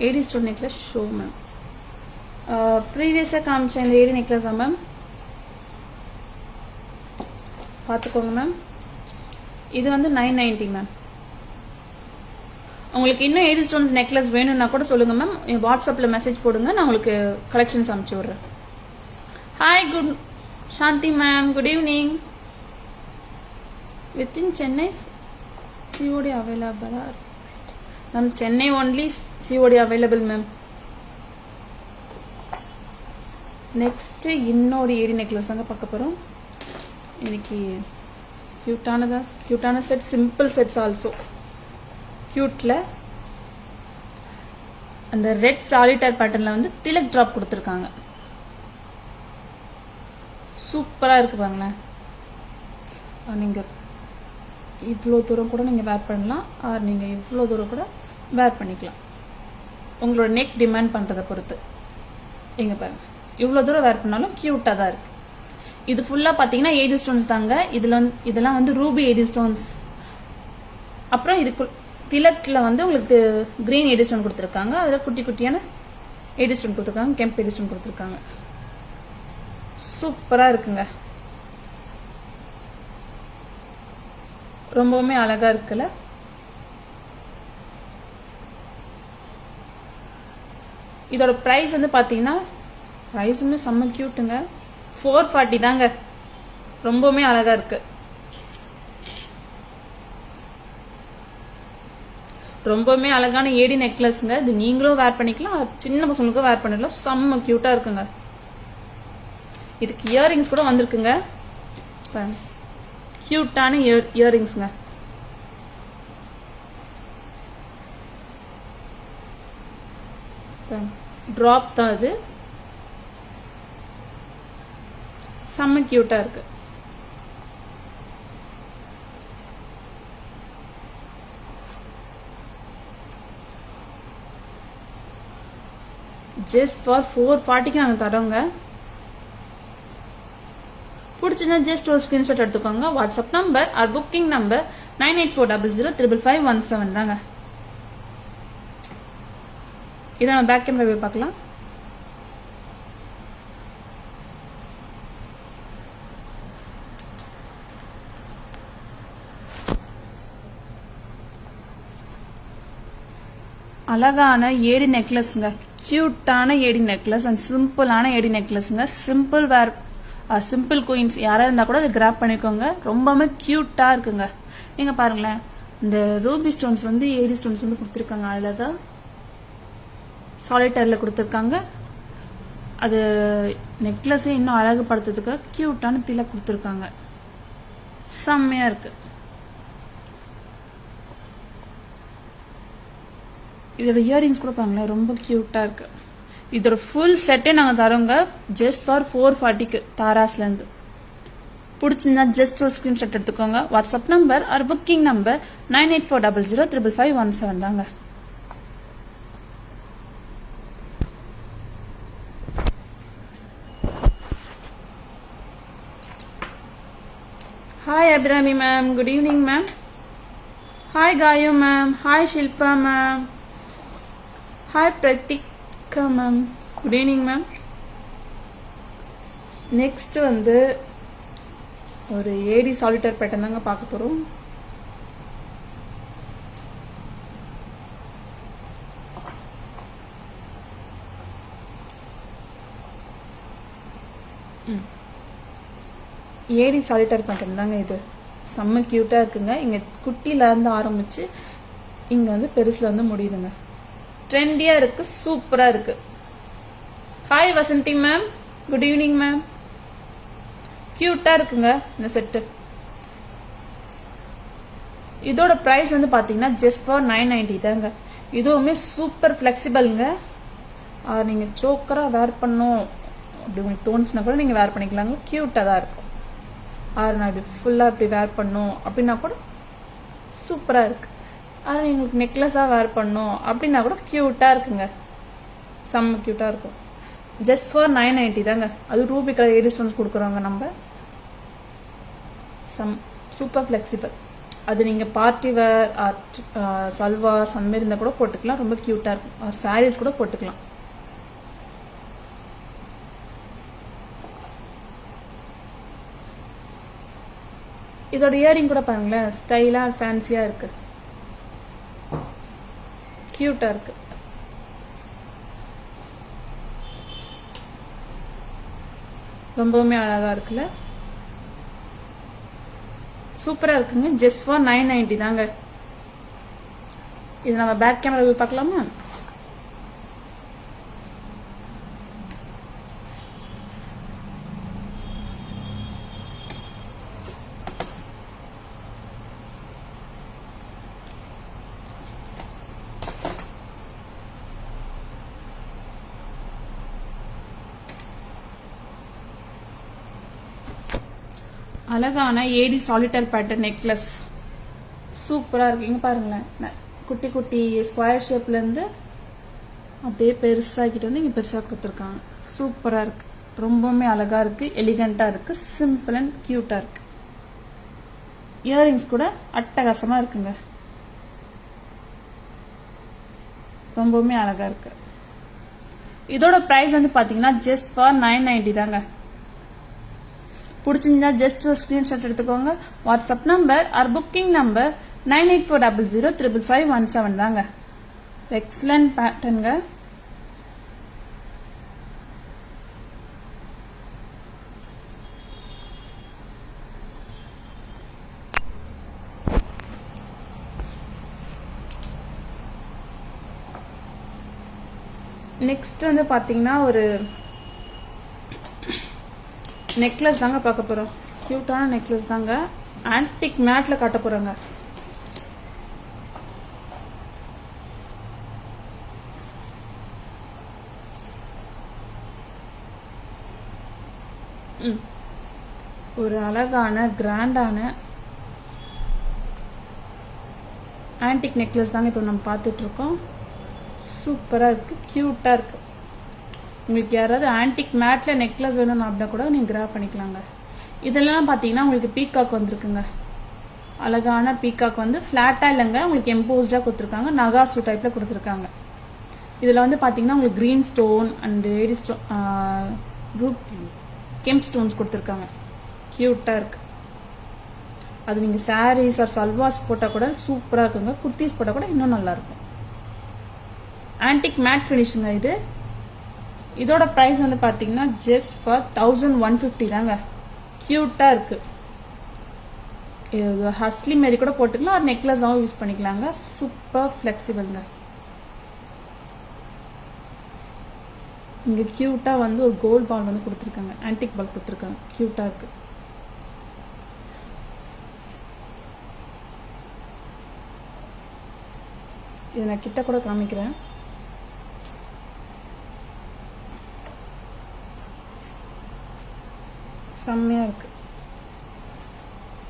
AD stone necklace show ma'am. ப்ரீவியஸாக காமிச்ச இந்த ஏடி நெக்லஸா மேம்? பார்த்துக்கோங்க மேம். இது வந்து 990 மேம். உங்களுக்கு இன்னும் ஏடி ஸ்டோன்ஸ் நெக்லஸ் வேணும்னா கூட சொல்லுங்கள் மேம். வாட்ஸ்அப்பில் மெசேஜ் போடுங்க. நான் உங்களுக்கு கலெக்ஷன்ஸ் அனுப்பிச்சி விட்றேன். Hi good Shanthi ma'am. Good evening. Within Chennai COD அவைலபிளா ma'am? Chennai only COD available ma'am. Next இன்னொரு ஏடி நெக்லஸ் தாங்க பார்க்க போகிறோம். இன்னைக்கு க்யூட்டான செட், சிம்பிள் செட்ஸ் ஆல்சோ க்யூட்டில் அந்த ரெட் சாலிட்டர் பேட்டர்னில் வந்து திலக் ட்ராப் கொடுத்துருக்காங்க. சூப்பராக இருக்கு பாருங்களேன். நீங்கள் இவ்வளோ தூரம் கூட நீங்கள் வேர் பண்ணலாம். ஆர் நீங்கள் இவ்வளோ தூரம் கூட வேர் பண்ணிக்கலாம். உங்களோட நெக் டிமாண்ட் பண்ணுறதை பொறுத்து. எங்கே பாருங்கள், இவ்வளோ தூரம் வேர் பண்ணாலும் க்யூட்டாக தான் இருக்குது. இது ஃபுல்லாக பார்த்தீங்கன்னா ஏடி ஸ்டோன்ஸ் தாங்க. இதெல்லாம் வந்து ரூபி ஏடி ஸ்டோன்ஸ். அப்புறம் இதுக்கு திலக்கில் வந்து உங்களுக்கு கிரீன் ஏடி ஸ்டோன் கொடுத்துருக்காங்க. அதில் குட்டி குட்டியான ஏடி ஸ்டோன் கொடுத்துருக்காங்க. கெம்ப் ஏடி ஸ்டோன் கொடுத்துருக்காங்க. சூப்பராக இருக்குங்க. ரொம்பவுமே அழகா இருக்குல்ல. இதோட ப்ரைஸ் வந்து பார்த்தீங்கன்னா ப்ரைஸுமே செம்ம க்யூட்டுங்க. 440 தாங்க. ரொம்பவுமே அழகா இருக்கு. ரொம்பவுமே அழகான ஏடி நெக்லஸ்ங்க. இது நீங்களும் வேர் பண்ணிக்கலாம், சின்ன பசங்களுக்கும் வேர் பண்ணிக்கலாம். செம்ம க்யூட்டா இருக்குங்க. இதுக்கு இயரிங்ஸ் கூட வந்திருக்குங்க. க்யூட்டான இயரிங்ஸ்ங்க. ட்ராப் தான் இது. செம்ம க்யூட்டா இருக்கு. ஜஸ்ட் ஃபார் 440 நாங்கள் தரோங்க. பிடிச்சிருந்தா ஜஸ்ட் ஒரு ஸ்கிரீன்ஷாட் எடுத்துக்கோங்க. WhatsApp number or booking number 9840055517 தாங்க. இதை நம்ம பேக் கேமரா போய் பார்க்கலாம். அழகான ஏடி நெக்லஸ்ங்க. கியூட்டான ஏடி நெக்லஸ் அண்ட் சிம்பிளான ஏடி நெக்லஸ்ங்க. சிம்பிள் வேர், சிம்பிள் குயின்ஸ் யாராக இருந்தால் கூட அதை கிராப் பண்ணிக்கோங்க. ரொம்பவுமே க்யூட்டாக இருக்குங்க. நீங்கள் பாருங்களேன், இந்த ரூபி ஸ்டோன்ஸ் வந்து ஏடி ஸ்டோன்ஸ் வந்து கொடுத்துருக்காங்க. அழகாக சாலிட்டரில் கொடுத்துருக்காங்க. அது நெக்லஸே இன்னும் அழகுபடுத்துறதுக்கு க்யூட்டான திலக் கொடுத்துருக்காங்க. செம்மையாக இருக்குது. இதோட இயரிங்ஸ் கூட பாருங்களேன், ரொம்ப க்யூட்டாக இருக்குது. இதோட ஃபுல் செட்டே நாங்கள் தரோங்க ஜஸ்ட் ஃபார் 440க்கு தாராஸ்லேருந்து. பிடிச்சிருந்தா ஜஸ்ட் ஒரு ஸ்க்ரீன்ஷாட் எடுத்துக்கோங்க. WhatsApp number or booking number 9840055517 தாங்க. Hi Abhirami ma'am, good evening ma'am. Hi Gayu ma'am, hi Shilpa ma'am, hi Pratika ma'am, good evening ma'am. Next வந்து ஒரு ஏடி சாலிட்டர் பேட்டர்ன் தாங்க பார்க்க போறோம். ஏடி சாலிட்டர் பேட்டர்ன் தாங்க இது. செம்ம கியூட்டா இருக்குங்க. இங்க குட்டில இருந்து ஆரம்பிச்சு இங்க வந்து பெருசுல வந்து முடியுதுங்க. ட்ரெண்டியா இருக்கு, சூப்பரா இருக்கு. Hi Vasanthi ma'am, good evening ma'am. கியூட்டா இருக்குங்க இந்த செட்டு. இதோட பிரைஸ் வந்து பாத்தீங்கன்னா ஜஸ்ட் ஃபார் 990 தாங்க. இதுவுமே சூப்பர் ஃபிளெக்சிபிள்ங்க. நீங்க சோக்கரா வேர் பண்ணும் அப்படி உங்களுக்கு தோணுச்சுன்னா கூட நீங்க வேர் பண்ணிக்கலாங்க. கியூட்டா தான் இருக்கும். நான் இப்படி ஃபுல்லா இப்படி வேர் பண்ணும் அப்படின்னா கூட சூப்பரா இருக்கு. உங்களுக்கு நெக்லஸா வேர் பண்ணும் அப்படின்னா கூட கியூட்டா இருக்குங்க. செம்ம கியூட்டா இருக்கும். ஜஸ்ட் ஃபார் 990 தாங்க. அது ரூபி கலர் ஏடி ஸ்டோன்ஸ் கொடுக்குறோங்க நம்ம. Super flexible. அது நீங்க பார்ட்டி வேர் சல்வாஸ் அந்த மாதிரி இருந்தா கூட போட்டுக்கலாம். ரொம்ப கியூட்டா இருக்கும். சாரீஸ் கூட போட்டுக்கலாம். இதோட இயரிங் கூட பாருங்களேன், ஸ்டைலா ஃபேன்சியா இருக்கு, கியூட்டா இருக்கு. ரொம்பவுமே அழகா இருக்குல்ல, சூப்பரா இருக்குங்க. ஜஸ்ட் ஃபார் 990 தாங்க. இது நம்ம பேக் கேமரா வியூ பார்க்கலாமா? அழகான ஏடி சாலிட்டர் பேட்டர்ன் நெக்லஸ் சூப்பரா இருக்கு. இங்க பாருங்களேன், குட்டி குட்டி ஸ்கொயர் ஷேப்ல இருந்து அப்படியே பெருசாக்கிட்டு வந்து இங்க பெருசா கொடுத்துருக்காங்க. சூப்பரா இருக்கு. ரொம்பவுமே அழகா இருக்கு, எலிகண்டா இருக்கு, சிம்பிள் அண்ட் கியூட்டா இருக்கு. இயரிங்ஸ் கூட அட்டகாசமா இருக்குங்க. ரொம்பவுமே அழகா இருக்கு. இதோட பிரைஸ் வந்து பாத்தீங்கன்னா ஜஸ்ட் ஃபார் 990 தாங்க. பிடிச்சிருந்தா ஜஸ்ட் ஒரு ஸ்கிரீன்ஷாட் எடுத்துக்கோங்க. WhatsApp number or booking number 9840055517 தாங்க. எக்ஸலன்ட் பேட்டர்னுங்க. நெக்ஸ்ட் வந்து பாத்தீங்கன்னா ஒரு நெக்லஸ் தாங்க பார்க்க போறோம். கியூட்டான நெக்லஸ் தாங்க. ஆன்டிக் மேட்ல காட்ட போறாங்க. ஒரு அழகான கிராண்டான ஆன்டிக் நெக்லஸ் தாங்க இப்போ நம்ம பார்த்துட்டு இருக்கோம். சூப்பரா இருக்கு, கியூட்டா இருக்கு. உங்களுக்கு யாராவது ஆன்டிக் மேட்ல நெக்லஸ் வேணும்னு அப்படின்னா கூட நீங்க கிராப் பண்ணிக்கலாங்க. இதெல்லாம் பாத்தீங்கன்னா உங்களுக்கு பீகாக் வந்திருக்குங்க. அழகான பீகாக் வந்து பிளாட்டா இல்லைங்க, உங்களுக்கு எம்போஸ்டா கொடுத்துருக்காங்க. நகாசு டைப்ல கொடுத்துருக்காங்க. இதுல வந்து பாத்தீங்கன்னா உங்களுக்கு green stone and AD stone kemp stones கொடுத்துருக்காங்க. கியூட்டா இருக்கு. அது நீங்க சாரீஸ் ஆர் சல்வாஸ் போட்டா கூட சூப்பரா இருக்குங்க. குர்த்திஸ் போட்டா கூட இன்னும் நல்லா இருக்கும். ஆன்டிக் மேட் பினிஷிங்க இது. இதோட பிரைஸ் வந்து பாத்தீங்கன்னா ஜஸ்ட் ஃபார் 1150 தாங்க. கியூட்டா இருக்கு. இது ஹஸ்லி மாரி கூட போட்டுக்கலாம், அது நெக்லஸாவும் யூஸ் பண்ணிக்கலாங்க. சூப்பர் ஃபிளெக்சிபிள்ங்க. இங்கே க்யூட்டாக வந்து ஒரு கோல்ட் பால் வந்து கொடுத்துருக்காங்க, ஆன்டிக் பால் கொடுத்துருக்காங்க, க்யூட்டாக இருக்கு. இதை நான் கிட்ட கூட காமிக்கிறேன். செம்மையாக இருக்கு.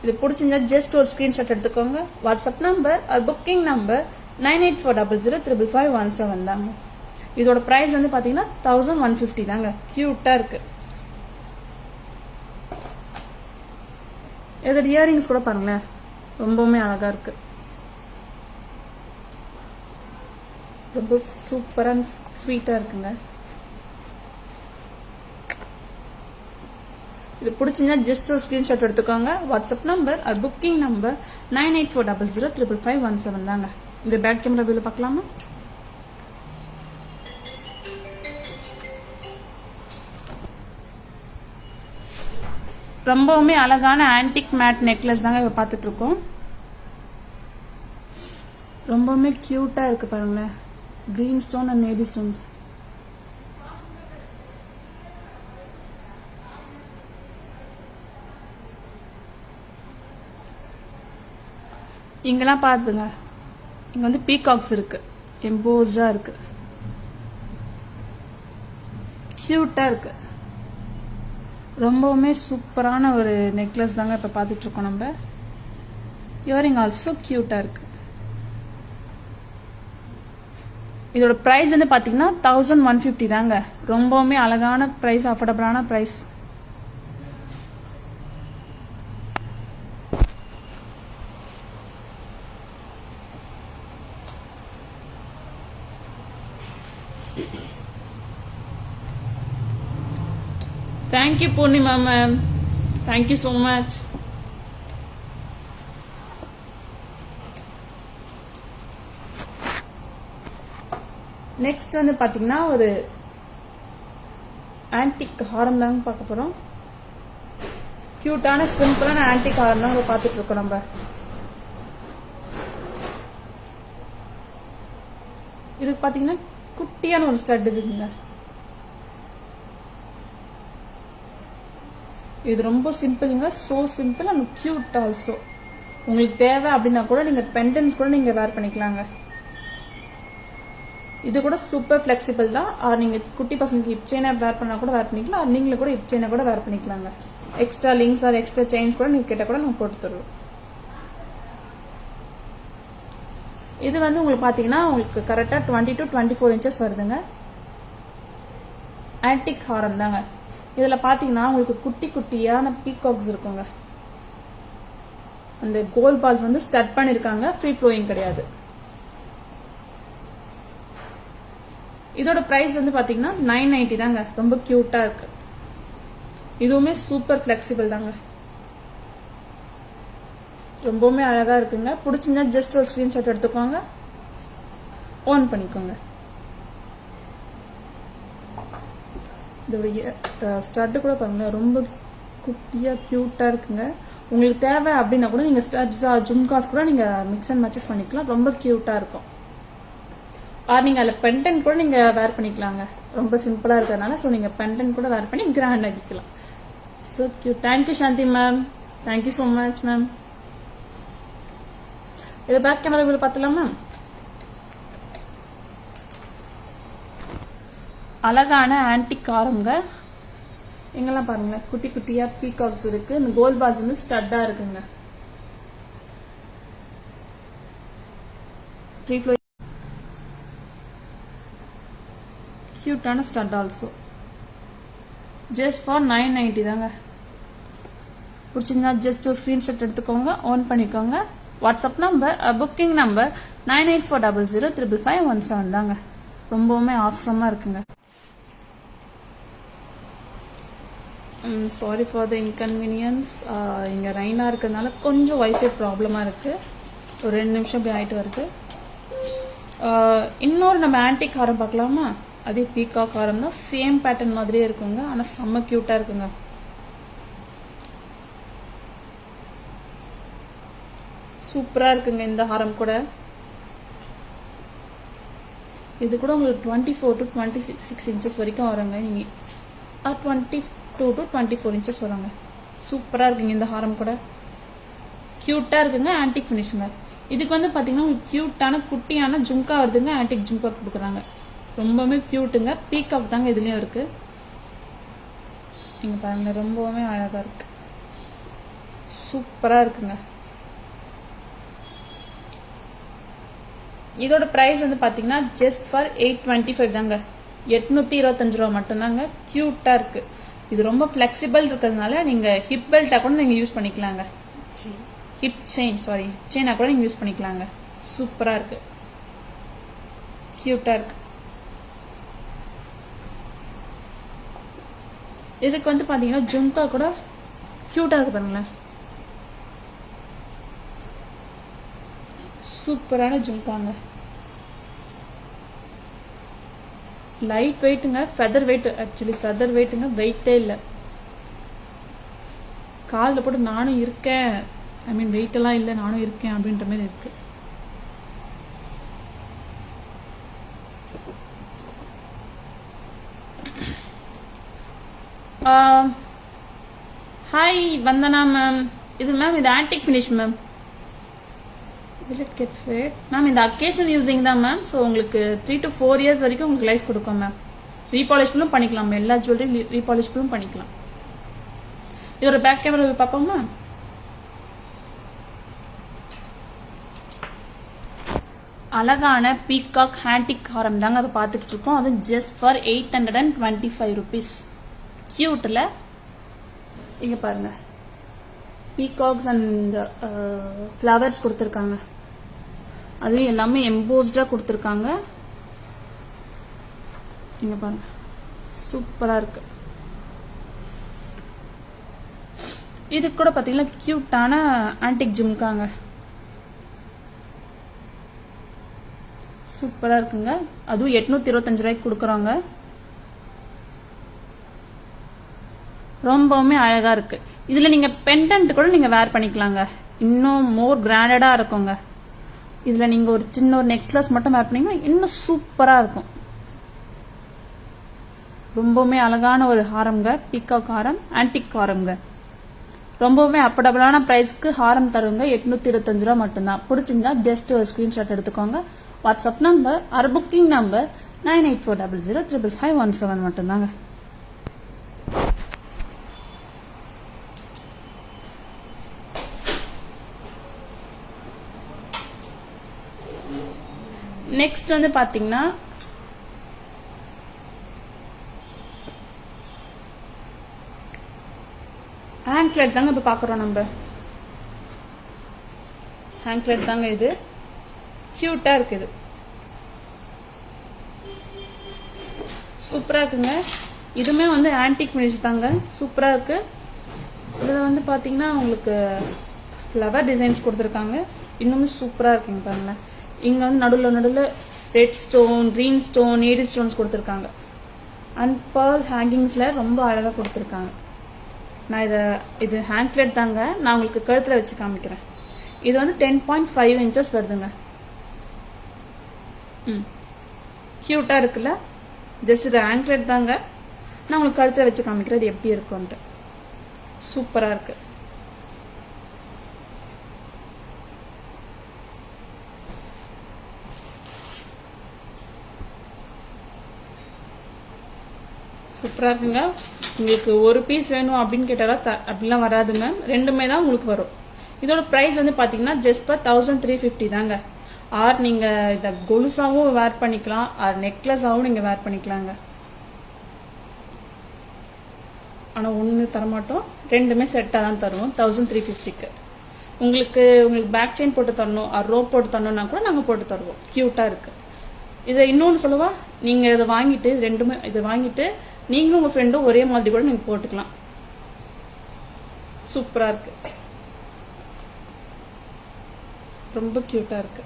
இது பிடிச்சிருந்தா ஜஸ்ட் ஒரு ஸ்க்ரீன்ஷாட் எடுத்துக்கோங்க. WhatsApp number or booking number 9840055517 தாங்க. இதோட ப்ரைஸ் வந்து பார்த்தீங்கன்னா 1150 தாங்க. க்யூட்டாக இருக்கு. இதோட இயரிங்ஸ் கூட பாருங்களேன், ரொம்பவுமே அழகா இருக்கு. ரொம்ப சூப்பராக ஸ்வீட்டாக இருக்குங்க. இது பிடிச்சிங்கன்னா ஜஸ்ட் ஒரு ஸ்க்ரீன்ஷாட் எடுத்துக்கோங்க. WhatsApp number or booking number 9840055517 தாங்க. இந்த பேக் கேமரா வியூல பார்க்கலாமா? ரொம்பவுமே அழகான ஆன்டிக் மேட் நெக்லஸ் தாங்க இப்போ பார்த்துட்டு இருக்கோம். ரொம்பவுமே கியூட்டா இருக்கு பாருங்களேன். கிரீன் ஸ்டோன் அண்ட் நேடி ஸ்டோன்ஸ். இங்கெல்லாம் பாத்துங்க, இங்க வந்து பீகாக்ஸ் இருக்கு, எம்போஸ்டா இருக்கு, கியூட்டா இருக்கு. ரொம்பவுமே சூப்பரான ஒரு நெக்லஸ் தாங்க இப்ப பார்த்துட்டு இருக்கோம் நம்ம. இயரிங் ஆல்சோ கியூட்டா இருக்கு. இதோட பிரைஸ் வந்து பாத்தீங்கன்னா 1150 தாங்க. ரொம்பவுமே அழகான பிரைஸ், அஃபோர்டபுளான price. Thank you, Purnima ma'am. Thank you so much. Next வந்து பாத்தீங்கன்னா ஒரு ஆன்டிக் ஹாரம் தாங்க பார்க்க போறோம். கியூட்டான சிம்பிளான ஆன்டிக் ஹாரம் தான் பார்த்துட்டு இருக்கோம் நம்ம. இதுக்கு பாத்தீங்கன்னா குட்டியான ஒரு ஸ்டட் இருக்குங்க. இது ரொம்ப சிம்பிளுங்க, so simple and cute also. உங்களுக்கு தேவை அப்படின்னா கூட நீங்க பெண்டன்ஸ் கூட நீங்க வேர் பண்ணிக்கலாங்க. இது கூட சூப்பர் ஃபிளெக்சிபிள் தான். நீங்க குட்டி பசங்களுக்கு ஹிப் செயினை வேர் பண்ணா கூட வேர் பண்ணிக்கலாம், நீங்களும் கூட ஹிப் செயினை கூட வேர் பண்ணிக்கலாங்க. Extra links or extra chains கூட நீங்க கிட்ட கூட நம்ம போட்டு தருவோம். இது வந்து உங்களுக்கு பாத்தீங்கன்னா உங்களுக்கு கரெக்டா 20 to 24 inches வருதுங்க. ஆன்டிக் ஹாரம் தாங்க. இதுல பாத்தீங்கன்னா உங்களுக்கு குட்டி குட்டியான பீகாக்ஸ் இருக்குங்க. அந்த கோல்ட் பால்ஸ் வந்து ஸ்டட் பண்ணிருக்காங்க, ஃப்ரீ ஃப்ளோயிங் கிடையாது. இதோட பிரைஸ் வந்து பாத்தீங்கன்னா 990 தாங்க. ரொம்ப கியூட்டா இருக்கு. இதுவுமே சூப்பர் ஃபிளெக்சிபிள் தாங்க. ரொம்பவுமே அழகா இருக்குங்க. பிடிச்சிருந்தா ஜஸ்ட் ஒரு ஸ்கிரீன்ஷாட் எடுத்துக்கோங்க, ஆன் பண்ணிக்கோங்க. இதோட ஸ்டட் கூட பாருங்க, ரொம்ப குட்டியா கியூட்டா இருக்குங்க. உங்களுக்கு தேவை அப்படின்னா கூட நீங்க ஸ்டட்ஸ் ஜும்காஸ் கூட நீங்க மிக்ஸ் அண்ட் மேட்சஸ் பண்ணிக்கலாம். ரொம்ப கியூட்டா இருக்கும். நீங்க அதுல பெண்டன் கூட நீங்க வேர் பண்ணிக்கலாங்க. ரொம்ப சிம்பிளா இருக்கிறதுனால சோ நீங்க பெண்டன் கூட வேர் பண்ணி கிராண்ட் ஆகிக்கலாம். So cute. Thank you Shanthi ma'am. Thank you so much ma'am. இது பேக் கேமரா வியூல பார்த்தலாம் மேம். அழகான ஆன்டிக் ஹாரம்ங்க. எங்கெல்லாம் பாருங்க, குட்டி குட்டியா பீகாக்ஸ் இருக்கு. இந்த கோல்ட் பால்ஸ் வந்து ஸ்டட்டா இருக்குங்க. ஃப்ரீ ஃப்ளோ கியூட்டான ஸ்டட் ஆல்சோ. ஜஸ்ட் ஃபார் 990 தாங்க. பிடிச்சிருந்தா ஜஸ்ட் ஒரு ஸ்கிரீன்ஷாட் எடுத்துக்கோங்க, ஆன் பண்ணிக்கோங்க. வாட்ஸ்அப் நம்பர் புக்கிங் நம்பர் 9840055517 தாங்க. ரொம்பவுமே ஆசமா இருக்குங்க. Sorry for the inconvenience. இங்கே ரெயினாக இருக்கிறதுனால கொஞ்சம் வைஃபை ப்ராப்ளமாக இருக்குது. ஒரு 2 நிமிஷம் இப்படி ஆகிட்டு வருது. இன்னொரு நம்ம ஆன்டிக் ஹாரம் பார்க்கலாமா? அதே பீகாக் ஹாரம் தான், சேம் பேட்டர்ன் மாதிரியே இருக்குங்க. ஆனால் செம்ம க்யூட்டாக இருக்குங்க. சூப்பராக இருக்குங்க இந்த ஹாரம் கூட. இது கூட உங்களுக்கு 24 to 26 இன்ச்சஸ் வரைக்கும் வருங்க. நீங்கள் 22 to 24 இன்ச்சஸ் வருங்க. சூப்பராக இருக்குங்க இந்த ஹாரம் கூட. க்யூட்டாக இருக்குங்க. ஆன்டிக் ஃபினிஷுங்க. இதுக்கு வந்து பார்த்தீங்கன்னா உங்களுக்கு க்யூட்டான குட்டியான ஜும்கா வருதுங்க. ஆன்டிக் ஜும்கா கொடுக்குறாங்க. ரொம்பவுமே க்யூட்டுங்க. பீகாக் தாங்க இதுலேயும் இருக்குது. நீங்கள் பாருங்கள், ரொம்பவுமே அழகாக இருக்குது. சூப்பராக இருக்குங்க. இதோட ப்ரைஸ் வந்து பார்த்தீங்கன்னா ஜஸ்ட் ஃபார் 825 தாங்க. 825 ரூபா மட்டும்தாங்க. க்யூட்டாக இருக்குது. இது ரொம்ப ஃப்ளெக்சிபிள் இருக்கிறதுனால நீங்கள் ஹிப் பெல்ட்டாக கூட நீங்கள் யூஸ் பண்ணிக்கலாங்க. ஹிப் செயினாக கூட நீங்கள் யூஸ் பண்ணிக்கலாங்க. சூப்பராக இருக்கு. க்யூட்டாக இருக்கு. இதுக்கு வந்து பார்த்தீங்கன்னா ஜும்கா கூட க்யூட்டாக இருக்கு பாருங்களேன். சூப்பரான ஜும்காங்க. லைட் வெயிட்டுங்க. Feather weight. ஆக்சுவலி ஃபெதர் வெயிட்டுங்க. வெயிட்டே இல்லை. காலில் போட்டு நானும் இருக்கேன், ஐ மீன் வெயிட்டெல்லாம் இல்லை, நானும் இருக்கேன் அப்படின்ற மாதிரி இருக்கு. ஹாய் வந்தனா மேம். இது மேம் இது ஆன்டிக் ஃபினிஷ் மேம். மேம் இந்த அக்கேஷன் யூசிங் தான் மேம். ஸோ உங்களுக்கு 3 to 4 years வரைக்கும் உங்களுக்கு லைஃப் கொடுக்கும் மேம். ரீபாலிஷ்பிளும் பண்ணிக்கலாம். எல்லா ஜுவல்லரியும் ரீபாலிஷ்பிளும் பண்ணிக்கலாம். இதோட பேக் கேமரா பார்ப்போமா? அழகான பீகாக் ஆன்டிக் ஹாரம் தாங்க அதை பார்த்துக்கிட்டு இருக்கோம். அது ஜஸ்ட் ஃபார் 825 ருபீஸ். கியூட்டில் இங்கே பாருங்க, பீகாக்ஸ் அண்ட் ஃப்ளவர்ஸ் கொடுத்துருக்காங்க. அதுவும் எல்லாமே எம்போஸ்டாக கொடுத்துருக்காங்க. இங்கே பாருங்க, சூப்பராக இருக்கு. இது கூட பார்த்தீங்கன்னா கியூட்டான ஆன்டிக் ஜும்காங்க. சூப்பராக இருக்குங்க. அதுவும் 825 ரூபாய்க்கு கொடுக்குறாங்க. ரொம்பவுமே அழகாக இருக்கு. இதில் நீங்கள் பெண்டன்ட் கூட நீங்கள் வேர் பண்ணிக்கலாங்க. இன்னும் மோர் கிராண்டடாக இருக்குங்க. இதில் நீங்கள் ஒரு சின்ன ஒரு நெக்லஸ் மட்டும் வேர் பண்ணிங்கன்னா இன்னும் சூப்பராக இருக்கும். ரொம்பவுமே அழகான ஒரு ஹாரம்ங்க. பீகாக் ஹாரம், ஆன்டிக் ஹாரம்ங்க. ரொம்பவுமே அஃபோர்டபுளான ப்ரைஸ்க்கு ஹாரம் தருங்க. 825 ரூபா மட்டும்தான். பிடிச்சிருந்தா ஜஸ்ட் ஒரு ஸ்க்ரீன்ஷாட் எடுத்துக்கோங்க. WhatsApp number or booking number 9840055517 மட்டும்தாங்க. நெக்ஸ்ட் வந்து பாத்தீங்கன்னா ஹேங்க்லெட் தாங்க இப்போ பார்க்குறோம். நம்ம ஹேங்க்லெட் தாங்க இது. கியூட்டாக இருக்குது. சூப்பராக இருக்குங்க. இதுவுமே வந்து ஆன்டிக் ஃபினிஷ் தாங்க. சூப்பராக இருக்கு. இதில் வந்து பார்த்தீங்கன்னா உங்களுக்கு ஃப்ளவர் டிசைன்ஸ் கொடுத்துருக்காங்க. இன்னுமே சூப்பராக இருக்குங்க பாருங்களேன். இங்கே வந்து நடுவில் red stone, green stone, AD stones கொடுத்துருக்காங்க. அண்ட் பர்ல் ஹேங்கிங்ஸில் ரொம்ப அழகாக கொடுத்துருக்காங்க. நான் இது ஹேங்க்லெட் தாங்க. நான் உங்களுக்கு கழுத்தில் வச்சு காமிக்கிறேன். இது வந்து 10.5 இன்ச்சஸ் வருதுங்க. கியூட்டாக இருக்குல்ல. ஜஸ்ட் இது ஹேங்க்லெட் தாங்க. நான் உங்களுக்கு கழுத்தில் வச்சு காமிக்கிறேன் இது எப்படி இருக்கும்ட்டு. சூப்பராக இருக்கு. சூப்பராக இருக்குங்க. உங்களுக்கு ஒரு பீஸ் வேணும் அப்படின்னு கேட்டாலும் அப்படிலாம் வராது மேம். ரெண்டுமே தான் உங்களுக்கு வரும். இதோட ப்ரைஸ் வந்து பார்த்தீங்கன்னா ஜஸ்ட் ஃபார் 1350 தாங்க. ஆர் நீங்கள் இதை கொலுசாகவும் வேர் பண்ணிக்கலாம், ஆர் நெக்லஸாகவும் நீங்கள் வேர் பண்ணிக்கலாங்க. ஆனால் ஒன்று தரமாட்டோம், ரெண்டுமே செட்டாக தான் தருவோம் 1350க்கு. உங்களுக்கு பேக் செயின் போட்டு தரணும், ஆர் ரோப் போட்டு தரணும்னா கூட நாங்கள் போட்டு தருவோம். க்யூட்டாக இருக்குது. இதை இன்னொன்று சொல்லவா, நீங்கள் இதை வாங்கிட்டு ரெண்டுமே இதை வாங்கிட்டு நீங்களும் உங்கள் ஃப்ரெண்டும் ஒரே மாதிரி கூட நீங்கள் போட்டுக்கலாம். சூப்பராக இருக்கு. ரொம்ப கியூட்டாக இருக்கு.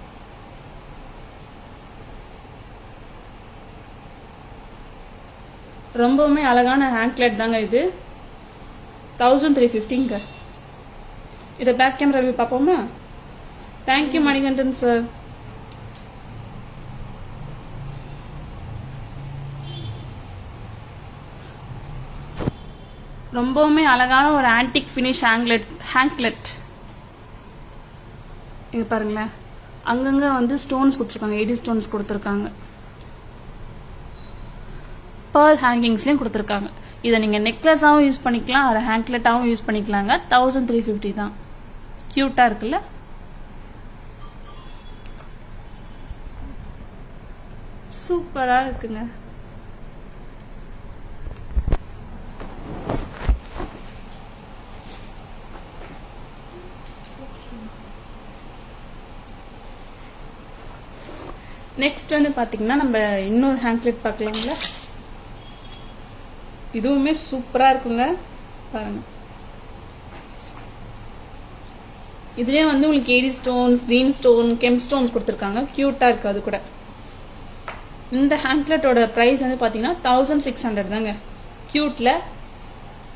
ரொம்பவுமே அழகான ஹேங்க்லெட் தாங்க இது. 1350ங்க. இதை பேக் கேமரா வியூ பார்ப்போமா? Thank you Manikandan sir. ரொம்பவுமே அழகான ஒரு ஆன்டிக் ஃபினிஷ் ஹேங்க்லெட். இது பாருங்களேன், அங்கங்க வந்து ஸ்டோன்ஸ் கொடுத்துருக்காங்க, எடி ஸ்டோன்ஸ் கொடுத்துருக்காங்க. பேர்ல் ஹேங்கிங்ஸ்லையும் கொடுத்துருக்காங்க. இதை நீங்கள் நெக்லஸாகவும் யூஸ் பண்ணிக்கலாம், அதை ஹேங்க்லெட்டாகவும் யூஸ் பண்ணிக்கலாங்க. 1350 தான். க்யூட்டாக இருக்குல்ல? சூப்பராக இருக்குங்க. நெக்ஸ்ட் வந்து பார்த்தீங்கன்னா நம்ம இன்னொரு ஹேங்க்லெட் பார்க்கலாங்களா? இதுவுமே சூப்பராக இருக்குங்க. பாருங்க, இதுலேயே வந்து உங்களுக்கு AD stones, green stone, gem stones கொடுத்துருக்காங்க. க்யூட்டாக இருக்குது அது கூட. இந்த ஹேங்க்லெட்டோட ப்ரைஸ் வந்து பார்த்தீங்கன்னா 1600 தாங்க. க்யூட்டில்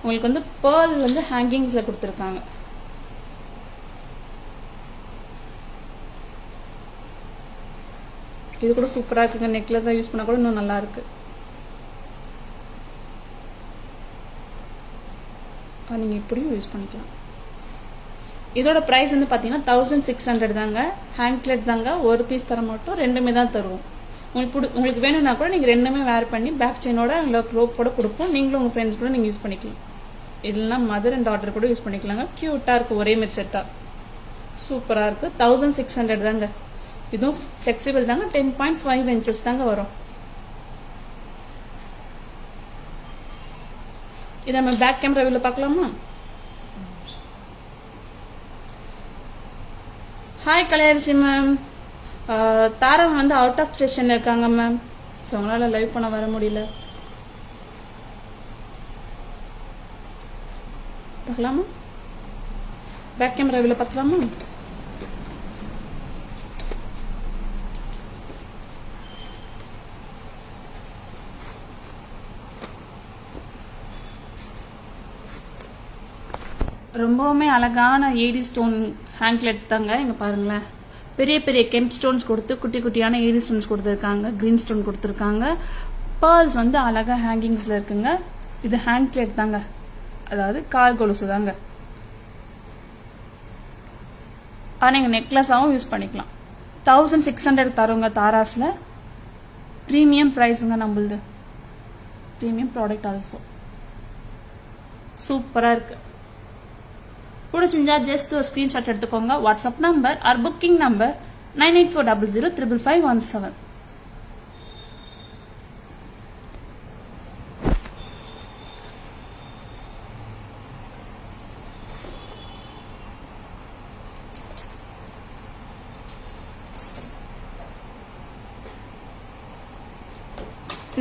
உங்களுக்கு வந்து பேர்ல் வந்து ஹேங்கிங்ஸில் கொடுத்துருக்காங்க. இது கூட சூப்பராக இருக்குங்க. நெக்லஸாக யூஸ் பண்ணால் கூட இன்னும் நல்லா இருக்கு. நீங்கள் இப்படியும் யூஸ் பண்ணிக்கலாம். இதோட ப்ரைஸ் வந்து பார்த்தீங்கன்னா 1600 தாங்க. ஹேங்க்லெட் தாங்க. ஒரு பீஸ் தர மாட்டோம், ரெண்டுமே தான் தருவோம். உங்களுக்கு வேணும்னா கூட நீங்கள் ரெண்டுமே வேர் பண்ணி பேக் செயினோட உங்களுக்கு ரோப்போட கொடுப்போம். நீங்களும் உங்கள் ஃப்ரெண்ட்ஸ் கூட நீங்கள் யூஸ் பண்ணிக்கலாம். இல்லைன்னா மதர் அண்ட் டாட்டர் கூட யூஸ் பண்ணிக்கலாங்க. க்யூட்டாக இருக்குது, ஒரே மாதிரி செட்டாக சூப்பராக இருக்குது. 1600 தாங்க. இதுவும் ஃப்ளெக்சிபிள் தாங்க. 10.5 இன்ச்சஸ் தாங்க வரும். இதை நம்ம பேக் கேமரா வியூல பார்க்கலாமா? Hi Kalaiyarasi ma'am. தாரா வந்து அவுட் ஆஃப் ஸ்டேஷன்ல இருக்காங்க மேம். ஸோ அவங்களால லைவ் பண்ண வர முடியல. பார்க்கலாமா? பேக் கேமரா வியூல பார்க்கலாமா? ரொம்பவுமே அழகான ஏடி ஸ்டோன் ஹேங்க்லெட் தாங்க. இங்கே பாருங்களேன், பெரிய பெரிய கெம் ஸ்டோன்ஸ் கொடுத்து குட்டி குட்டியான ஏடி ஸ்டோன்ஸ் கொடுத்துருக்காங்க, கிரீன் ஸ்டோன் கொடுத்துருக்காங்க. பேர்ல்ஸ் வந்து அழகாக ஹேங்கிங்ஸில் இருக்குங்க. இது ஹேங்க்லெட் தாங்க, அதாவது கால் கொலுசு தாங்க. ஆனால் நீங்கள் நெக்லஸாகவும் யூஸ் பண்ணிக்கலாம். 1600 தருங்க தாராஸில். ப்ரீமியம் ப்ரைஸுங்க நம்மளுது. Premium product also. சூப்பராக இருக்குது. பிடிச்சிருந்தா ஜஸ்ட் ஒரு ஸ்க்ரீன்ஷாட் எடுத்துக்கோங்க. WhatsApp number or booking number 9840055517.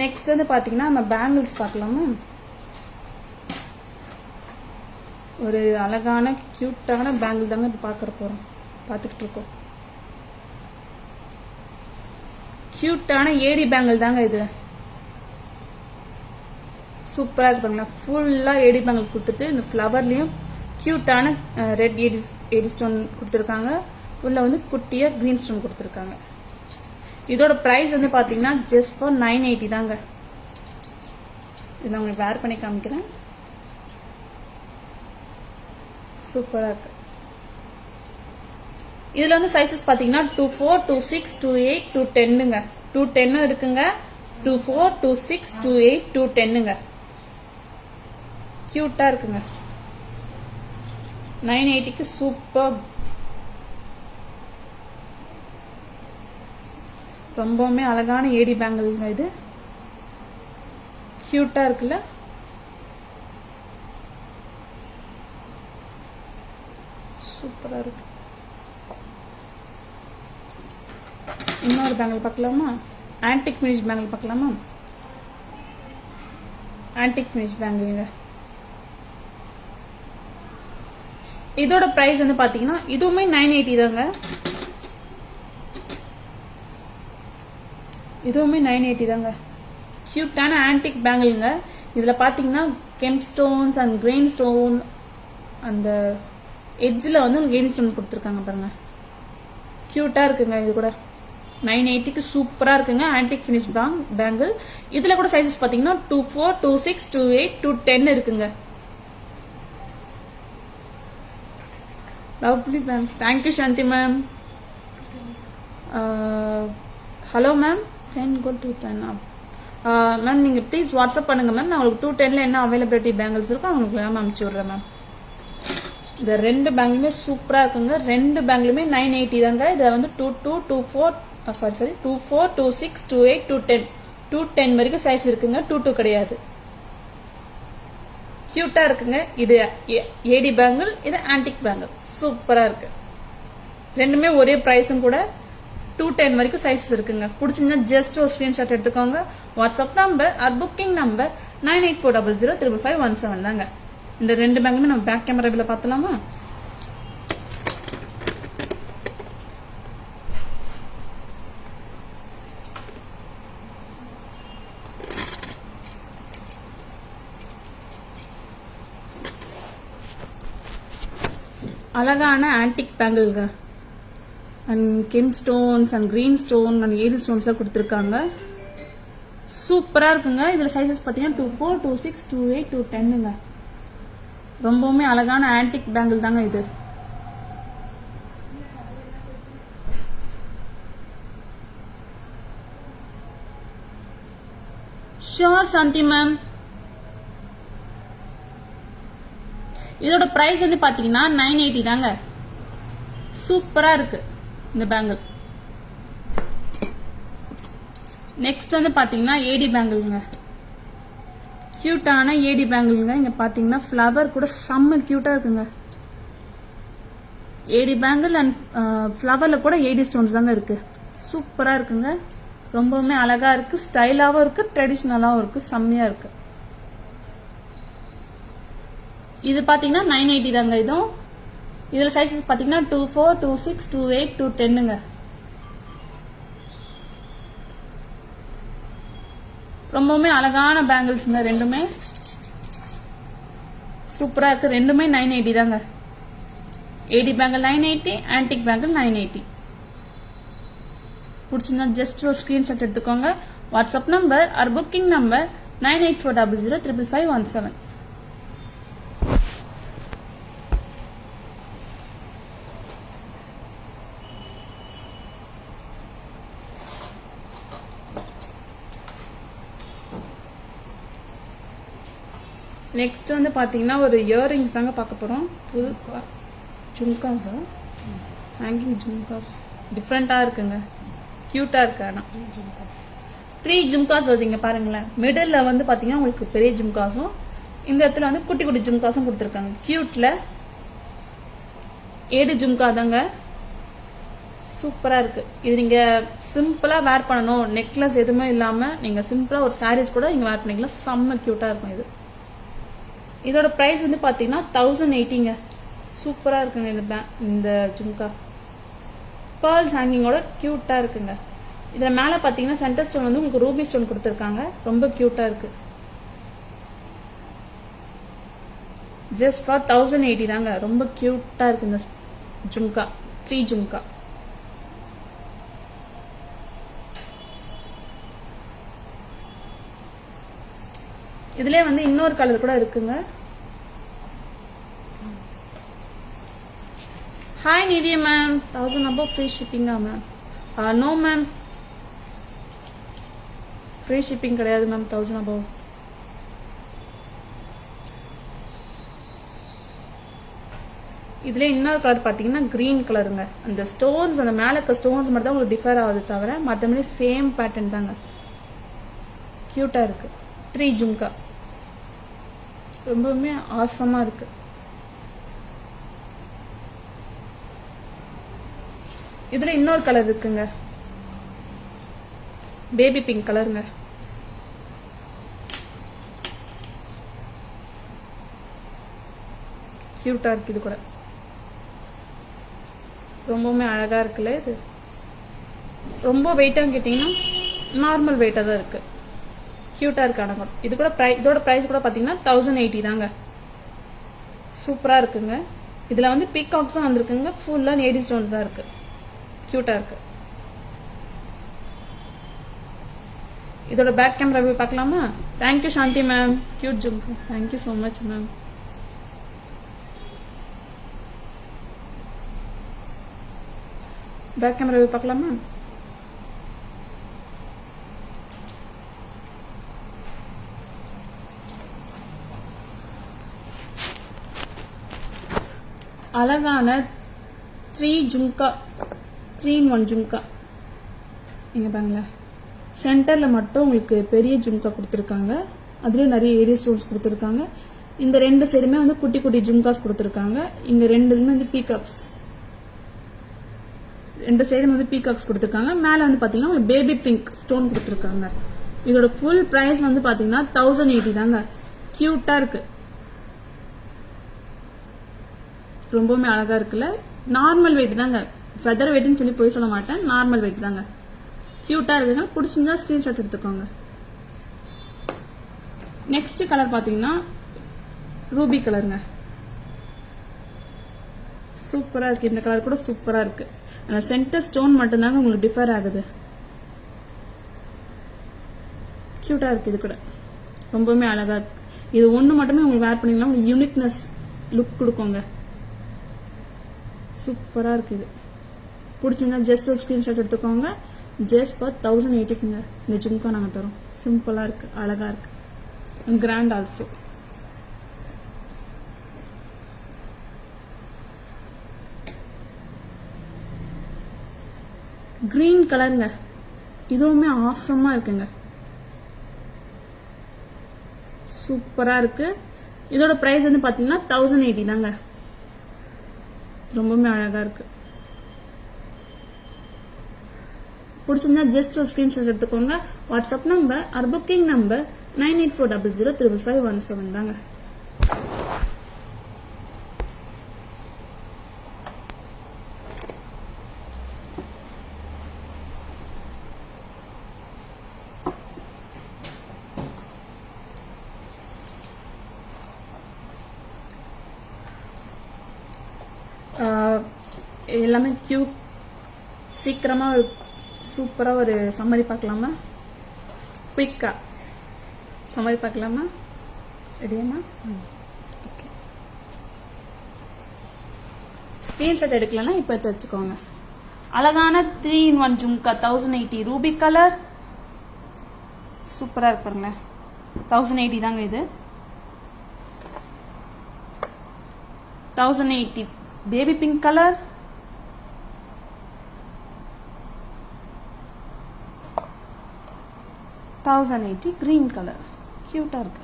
Next வந்து பார்த்தீங்கன்னா நம்ம பேங்கிள்ஸ் பார்க்கலாமா? ஒரு அழகான கியூட்டான பேங்கிள் தாங்க இப்போ பார்த்துக்கிட்டு இருக்கோம். கியூட்டான ஏடி பேங்கிள் தாங்க இது. சூப்பராக இருப்பாங்க. ஃபுல்லாக ஏடி பேங்கிள்ஸ் கொடுத்துட்டு இந்த ஃப்ளவர்லேயும் கியூட்டான ரெட் ஏடி ஸ்டோன் கொடுத்துருக்காங்க. உள்ள வந்து குட்டியாக க்ரீன் ஸ்டோன் கொடுத்துருக்காங்க. இதோட ப்ரைஸ் வந்து பார்த்தீங்கன்னா ஜஸ்ட் ஃபார் 980 தாங்க. இதை நான் உங்களுக்கு வேர் பண்ணி காமிக்கிறேன். சூப்பராக இருக்கு. இதில் வந்து சைஸஸ் பார்த்தீங்கன்னா 24, 26, 28, 210ங்க. 210 இருக்குங்க. 24, 26, 28, 210ங்க. கியூட்டாக இருக்குங்க. 980க்கு சூப்பர். ரொம்பவுமே அழகான ஏடி பேங்கிள்ங்க இது. கியூட்டாக இருக்குல்ல? சூப்பராக இருக்கு. இன்னொரு பேங்கிள் பார்க்கலாமா? ஆன்டிக் ஃபினிஷ் பேங்கிள் பார்க்கலாமா? ஆன்டிக் ஃபினிஷ் பேங்கிள்ங்க. இதோட பிரைஸ் வந்து பாத்தீங்கன்னா இதுவுமே 980 தாங்க. இதுவுமே 980 தாங்க. கியூட்டான ஆன்டிக் பேங்கிள்ங்க. இதுல பாத்தீங்கன்னா gem stones and grain stone, அந்த எட்ஜில் வந்து உங்களுக்கு ஏடி ஸ்டோன் கொடுத்துருக்காங்க பாருங்க. கியூட்டாக இருக்குங்க. இது கூட 980க்கு சூப்பராக இருக்குங்க. Antique finish bangle. இதில் கூட சைஸஸ் பார்த்தீங்கன்னா 24, 26, 28, 210 இருக்குங்க. Lovely ma'am. Thank you Shanthi ma'am. Hello ma'am. 10 go to 10 up. Ma'am நீங்கள் ப்ளீஸ் வாட்ஸ்அப் பண்ணுங்கள் மேம். நான் உங்களுக்கு 210 என்ன அவைலபிலிட்டி பேங்கிள்ஸ் இருக்கோ அவங்களுக்கு மேம் அனுப்பிச்சி விட்றேன் மேம். இந்த ரெண்டு பேங்க்லையுமே சூப்பராக இருக்குங்க. ரெண்டு பேங்க்லையுமே 980 தாங்க. இதில் வந்து 22, 24 24, 26, 28, 210 210 வரைக்கும் சைஸ் இருக்குங்க. 22 கிடையாது. கியூட்டாக இருக்குங்க. இது ஏடி பேங்கிள், இது ஆன்டிக் பேங்கிள். சூப்பராக இருக்கு. ரெண்டுமே ஒரே ப்ரைஸும் கூட. 210 வரைக்கும் சைஸஸ் இருக்குங்க. பிடிச்சிருந்தா ஜஸ்ட் ஒரு ஸ்கிரீன்ஷாட் எடுத்துக்கோங்க. WhatsApp number or booking number 9840055517 தாங்க. இந்த ரெண்டு பேங்குமே நம்ம பேக் கேமரா வில பார்த்தலாமா? அழகான ஆன்டிக் பேங்கிள்ங்க. And gem stones and green stone and AD ஸ்டோன்ஸ்லாம் கொடுத்துருக்காங்க. சூப்பராக இருக்குங்க. இதில் சைஸஸ் பார்த்தீங்கன்னா 24, 26, 28, 210ங்க. ரொம்பவுமே அழகான ஆன்டிக் பேங்கிள் தாங்க இது. ஷோர் சாந்தி மேம். இதோட பிரைஸ் வந்து பாத்தீங்கன்னா 980 தாங்க. சூப்பரா இருக்கு இந்த பேங்கிள். நெக்ஸ்ட் வந்து பாத்தீங்கன்னா ஏடி பேங்கிள்ங்க. கியூட்டான ஏடி பேங்கிள்ங்க. இங்க பாத்தீங்கன்னா ஃப்ளவர் கூட செம்ம கியூட்டா இருக்குங்க. ஏடி பேங்கிள் அண்ட் ஃப்ளவர்ல கூட ஏடி ஸ்டோன்ஸ் தாங்க இருக்கு. சூப்பரா இருக்குங்க. ரொம்பவுமே அழகா இருக்கு. ஸ்டைலாவும் இருக்கு, ட்ரெடிஷ்னலாவும் இருக்கு. செம்மையா இருக்கு. இது பாத்தீங்கன்னா 980 தாங்க. இதுல சைஸஸ் பாத்தீங்கன்னா 24, 26, 28, 210ங்க. ரொம்பவுமே அழகான பேங்கிள்ஸ்ங்க. ரெண்டுமே சூப்பரா இருக்கு. ரெண்டுமே 980 தாங்க. AD bangle 980, antique bangle 980. பிடிச்சிருந்தா ஜஸ்ட் ஒரு ஸ்கிரீன்ஷாட் எடுத்துக்கோங்க. WhatsApp number or booking number 9840055517. Next வந்து பாத்தீங்கன்னா ஒரு இயரிங்ஸ் தாங்க பார்க்க போறோம். புது ஜும்காஸ், ஹேங்கிங் ஜும்காஸ் டிஃப்ரெண்டா இருக்குங்க. கியூட்டா இருக்கு. ஆனா 3 ஜும்காஸ் வருதுங்க பாருங்களேன். மிடில் வந்து பாத்தீங்கன்னா உங்களுக்கு பெரிய ஜும்காஸும், இந்த இடத்துல வந்து குட்டி குட்டி ஜும்காஸும் கொடுத்துருக்காங்க. கியூட்ல ஏடு ஜும்கா தாங்க. சூப்பரா இருக்கு. இது நீங்க சிம்பிளா வேர் பண்ணணும், நெக்லஸ் எதுவுமே இல்லாம நீங்க சிம்பிளா ஒரு சாரீஸ் கூட நீங்க வேர் பண்ணிக்கலாம். செம்ம கியூட்டா இருக்கும் இது. இதோட பிரைஸ் வந்து பாத்தீங்கன்னா 1080ங்க. சூப்பரா இருக்குங்க இந்த ஜும்கா. பேர்ல்ஸ் ஹேங்கிங்கோட கியூட்டா இருக்குங்க. இதுல மேல பாத்தீங்கன்னா சென்டர் ஸ்டோன் வந்து உங்களுக்கு ரூபி ஸ்டோன் கொடுத்துருக்காங்க. ரொம்ப கியூட்டா இருக்கு. ஜஸ்ட் ஃபார் 1080 தாங்க. ரொம்ப கியூட்டா இருக்கு இந்த ஜும்கா. 3 ஜும்கா. இதுல வந்து இன்னொரு கலர் கூட இருக்குங்க. Hi Nithya ma'am. 1000 above free ஷிப்பிங்கா மேம்? நோ மேம், ஃப்ரீ ஷிப்பிங் கிடையாது மேம். 1000 above. இதுல இன்னொரு கலர் பாத்தீங்கன்னா கிரீன் கலருங்க. அந்த ஸ்டோன்ஸ், அந்த மேல இருக்க ஸ்டோன்ஸ் மட்டும் தான் உங்களுக்கு டிஃபர் ஆகுது தவிர மற்றபடி சேம் பேட்டர்ன் தாங்க. கியூட்டா இருக்கு. 3 ஜும்கா. ரொம்பவுமே ஆசமா இருக்கு. இதுல இன்னொரு கலர் இருக்குங்க. பேபி பிங்க் கலருங்க. கியூட்டா இருக்கு. இது கூட ரொம்பவுமே அழகா இருக்குல்ல. இது ரொம்ப வெயிட்டா கேட்டீங்கன்னா நார்மல் வெயிட்டா தான் இருக்கு. கியூட்டா இருக்கு. அடங்கும். இது கூட இதோட பிரைஸ் கூட பாத்தீங்கன்னா 1080 தாங்க. சூப்பரா இருக்குங்க. இதுல வந்து பீகாக்ஸும் வந்திருக்குங்க. ஃபுல்லா ஏடி ஸ்டோன்ஸ் தான் இருக்கு. கியூட்டா இருக்கு. இதோட பேக் கேமரா போய் பார்க்கலாமா? Thank you Shanthi ma'am. Cute jhumka. Thank you so much ma'am. Back camera பார்க்கலாமா? அழகான 3 ஜும்கா 3-in-1 ஜும்கா. இங்க பாருங்களேன், சென்டரில் மட்டும் உங்களுக்கு பெரிய ஜும்கா கொடுத்துருக்காங்க. அதுலேயும் நிறைய ஏடி ஸ்டோன்ஸ் கொடுத்துருக்காங்க. இந்த 2 சைடுமே வந்து குட்டி குட்டி ஜும்காஸ் கொடுத்துருக்காங்க. இங்கே 2 வந்து பீகாக்ஸ், 2 சைடும் வந்து பீகாக்ஸ் கொடுத்துருக்காங்க. மேலே வந்து பார்த்தீங்கன்னா உங்களுக்கு பேபி பிங்க் ஸ்டோன் கொடுத்துருக்காங்க. இதோட ஃபுல் ப்ரைஸ் வந்து பார்த்தீங்கன்னா 1080 தாங்க. க்யூட்டாக இருக்கு, ரொம்பவுமே அழகா இருக்குல்ல. நார்மல் வெயிட் தாங்க, ஃபெதர் வெயிட்னு சொல்லி போய் சொல்ல மாட்டேன், நார்மல் வெயிட் தாங்க. கியூட்டா இருக்குங்க. பிடிச்சிருந்தா ஸ்கிரீன்ஷாட் எடுத்துக்கோங்க. நெக்ஸ்ட் கலர் பாத்தீங்கன்னா ரூபி கலருங்க. சூப்பரா இருக்கு, இந்த கலர் கூட சூப்பரா இருக்கு. அந்த சென்டர் ஸ்டோன் மட்டும்தாங்க உங்களுக்கு டிஃபர் ஆகுது. கியூட்டா இருக்கு, இது கூட ரொம்பவுமே அழகா இருக்கு. இது ஒன்று மட்டுமே உங்களுக்கு வேர் பண்ணிக்கலாம், உங்களுக்கு யூனிக்னஸ் லுக் கொடுக்குங்க. சூப்பரா இருக்கு. இது பிடிச்சிருந்தா ஜஸ்ட் ஒரு ஸ்கிரீன்ஷாட் எடுத்துக்கோங்க. ஜஸ்ட் ஃபார் 1080க்குங்க இந்த ஜும்கா நாங்கள் தரோம். சிம்பிளா இருக்கு, அழகா இருக்கு, கிராண்ட் ஆல்சோ. கிரீன் கலருங்க, இதுவுமே ஆசமா இருக்குங்க, சூப்பரா இருக்கு. இதோட பிரைஸ் வந்து பாத்தீங்கன்னா 1080 தாங்க. ரொம்பவே அழகா இருக்கு. பிடிச்சிருந்தா ஜஸ்ட் ஒரு ஸ்கிரீன்ஷாட் எடுத்துக்கோங்க. WhatsApp number or booking number 9840055517 தாங்க. எல்லாமே கியூட். சீக்கிரமா சூப்பரா ஒரு சம்மரி பார்க்கலாமா? குயிக்கா சம்மரி பார்க்கலாமா? ரெடியாமா? ஓகே. ஸ்கிரீன்ஷாட் எடுக்கலன்னா இப்போ எடுத்து வச்சுக்கோங்க. அழகான 3-in-1 ஜும்கா 1080 ரூபி கலர். சூப்பரா இருப்பாருங்களேன். 1080 தாங்க இது. 1080 baby pink colour. 1080 green colour. கியூட்டா இருக்கு.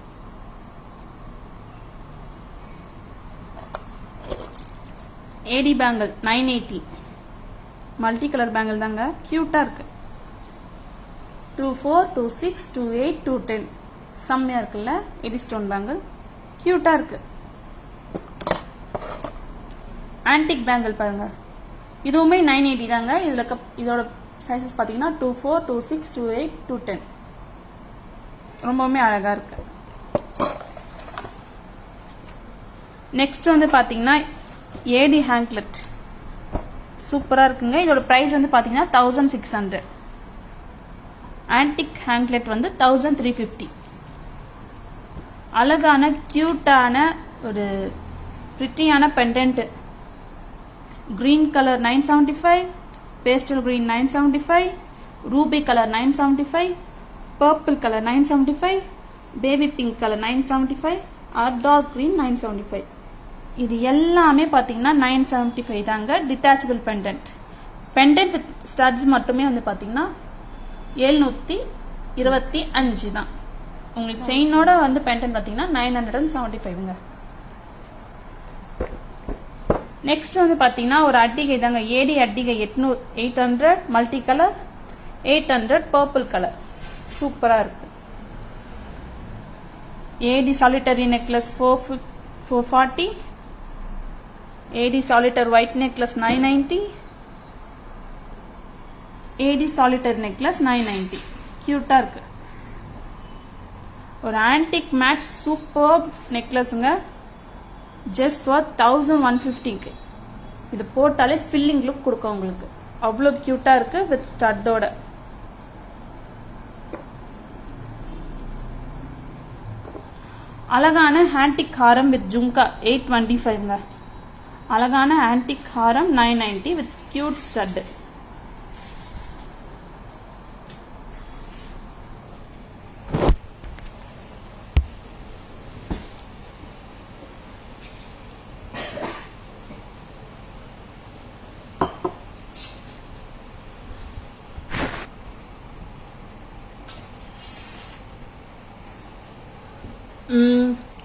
ஏடி பேங்கிள் 980 மல்டி கலர் பேங்கிள் தாங்க. கியூட்டா இருக்கு. 24, 26, 28, 210 செம்மையா இருக்குல்ல. ஏடி ஸ்டோன் பேங்கிள் கியூட்டா இருக்கு. ஆன்டிக் பேங்கிள் பாருங்க, இதுவுமே 980 தாங்க. இதோட சைஸஸ் பாத்தீங்கன்னா 24, 26, 28, 210 ரொம்பவுமே அழகா இருக்கு. நெக்ஸ்ட் வந்து பாத்தீங்கன்னா ஏடி ஹேங்க்லெட் சூப்பரா இருக்குங்க. இதோட பிரைஸ் வந்து பாத்தீங்கன்னா 1600. ஆன்டிக் ஹேங்க்லெட் வந்து 1350. அழகான கியூட்டான ஒரு பிரிட்டியான pendant. Green colour 975, pastel green 975, ruby colour 975, purple colour 975, baby pink colour 975, dark green 975. இது எல்லாமே பாத்தீங்கன்னா 975 தாங்க. Detachable pendant. Pendant with studs மட்டுமே வந்து பாத்தீங்கன்னா 725 தான். உங்களுக்கு செயினோட வந்து பெண்டன்ட் பாத்தீங்கன்னா 975ங்க. நெக்ஸ்ட் வந்து பாத்தீங்கன்னா ஒரு அட்டிகை தாங்க. ஏடி அட்டிகை 800 மல்டி கலர், 800 பர்பிள் கலர். சூப்பரா இருக்கு. AD solitary necklace 440, AD solitaire white necklace 990, AD solitaire necklace 990. கியூட்டா இருக்கு. ஒரு ஆன்டிக் மேட் சூப்பர் நெக்லஸ்ங்க. ஜஸ்ட் ஃபார் 1150க்கு இது போட்டாலே ஃபில்லிங் லுக் கொடுக்கும் உங்களுக்கு. அவ்வளோ கியூட்டா இருக்கு வித் ஸ்டட்டோட. அழகான ஆன்டிக் ஹாரம் வித் ஜும்கா 825ங்க. அழகான antique Haram 990 with cute stud.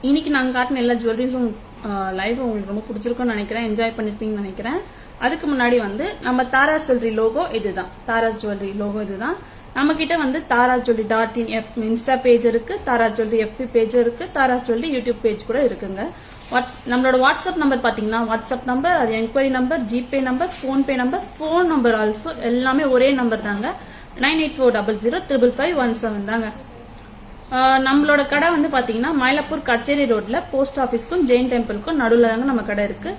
இன்னைக்கு நாங்கள் காட்டின எல்லா ஜுவல்லரிஸும் லைவ் உங்களுக்கு ரொம்ப பிடிச்சிருக்கும்னு நினைக்கிறேன், என்ஜாய் பண்ணிருப்பீங்கன்னு நினைக்கிறேன். அதுக்கு முன்னாடி வந்து நம்ம தாராஸ் ஜுவல்லரி லோகோ இதுதான், தாராஸ் ஜுவல்லரி லோகோ இதுதான். நம்ம கிட்ட வந்து Tara's jewellery .in Insta page இருக்கு, தாராஸ் ஜுவல்லரி FB பேஜ் இருக்கு, தாராஸ் ஜுவல்லரி யூடியூப் பேஜ் கூட இருக்குங்க. நம்மளோட வாட்ஸ்அப் நம்பர் பாத்தீங்கன்னா வாட்ஸ்அப் நம்பர், அது enquiry number, GPay number, PhonePe number, phone number also எல்லாமே ஒரே நம்பர் தாங்க. 9840055517 தாங்க. நம்மளோட கடை வந்து பாத்தீங்கன்னா மயிலாப்பூர் கச்சேரி ரோட்ல போஸ்ட் ஆபீஸ்க்கும் ஜெயின் டெம்பிளுக்கும் நடுவுல தாங்க நம்ம கடை இருக்கு.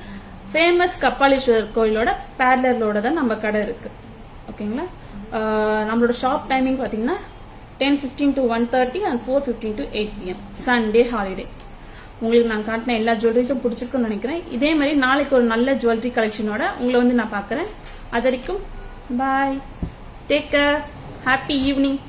ஃபேமஸ் கபாலீஸ்வரர் கோயிலோட பேரலரோட தான் நம்ம கடை இருக்கு. ஓகேங்களா? நம்மளோட ஷாப் டைமிங் பாத்தீங்கன்னா 10:15 to 1:30 and 4:15 to 8 PM Sunday holiday. உங்களுக்கு நான் காட்டின எல்லா ஜுவல்லரிஸும் பிடிச்சிருக்குன்னு நினைக்கிறேன். இதே மாதிரி நாளைக்கு ஒரு நல்ல ஜுவல்லரி கலெக்ஷனோட உங்களை வந்து நான் பாக்குறேன். அது வரைக்கும் பாய், டேக் கேர், ஹாப்பி ஈவினிங்.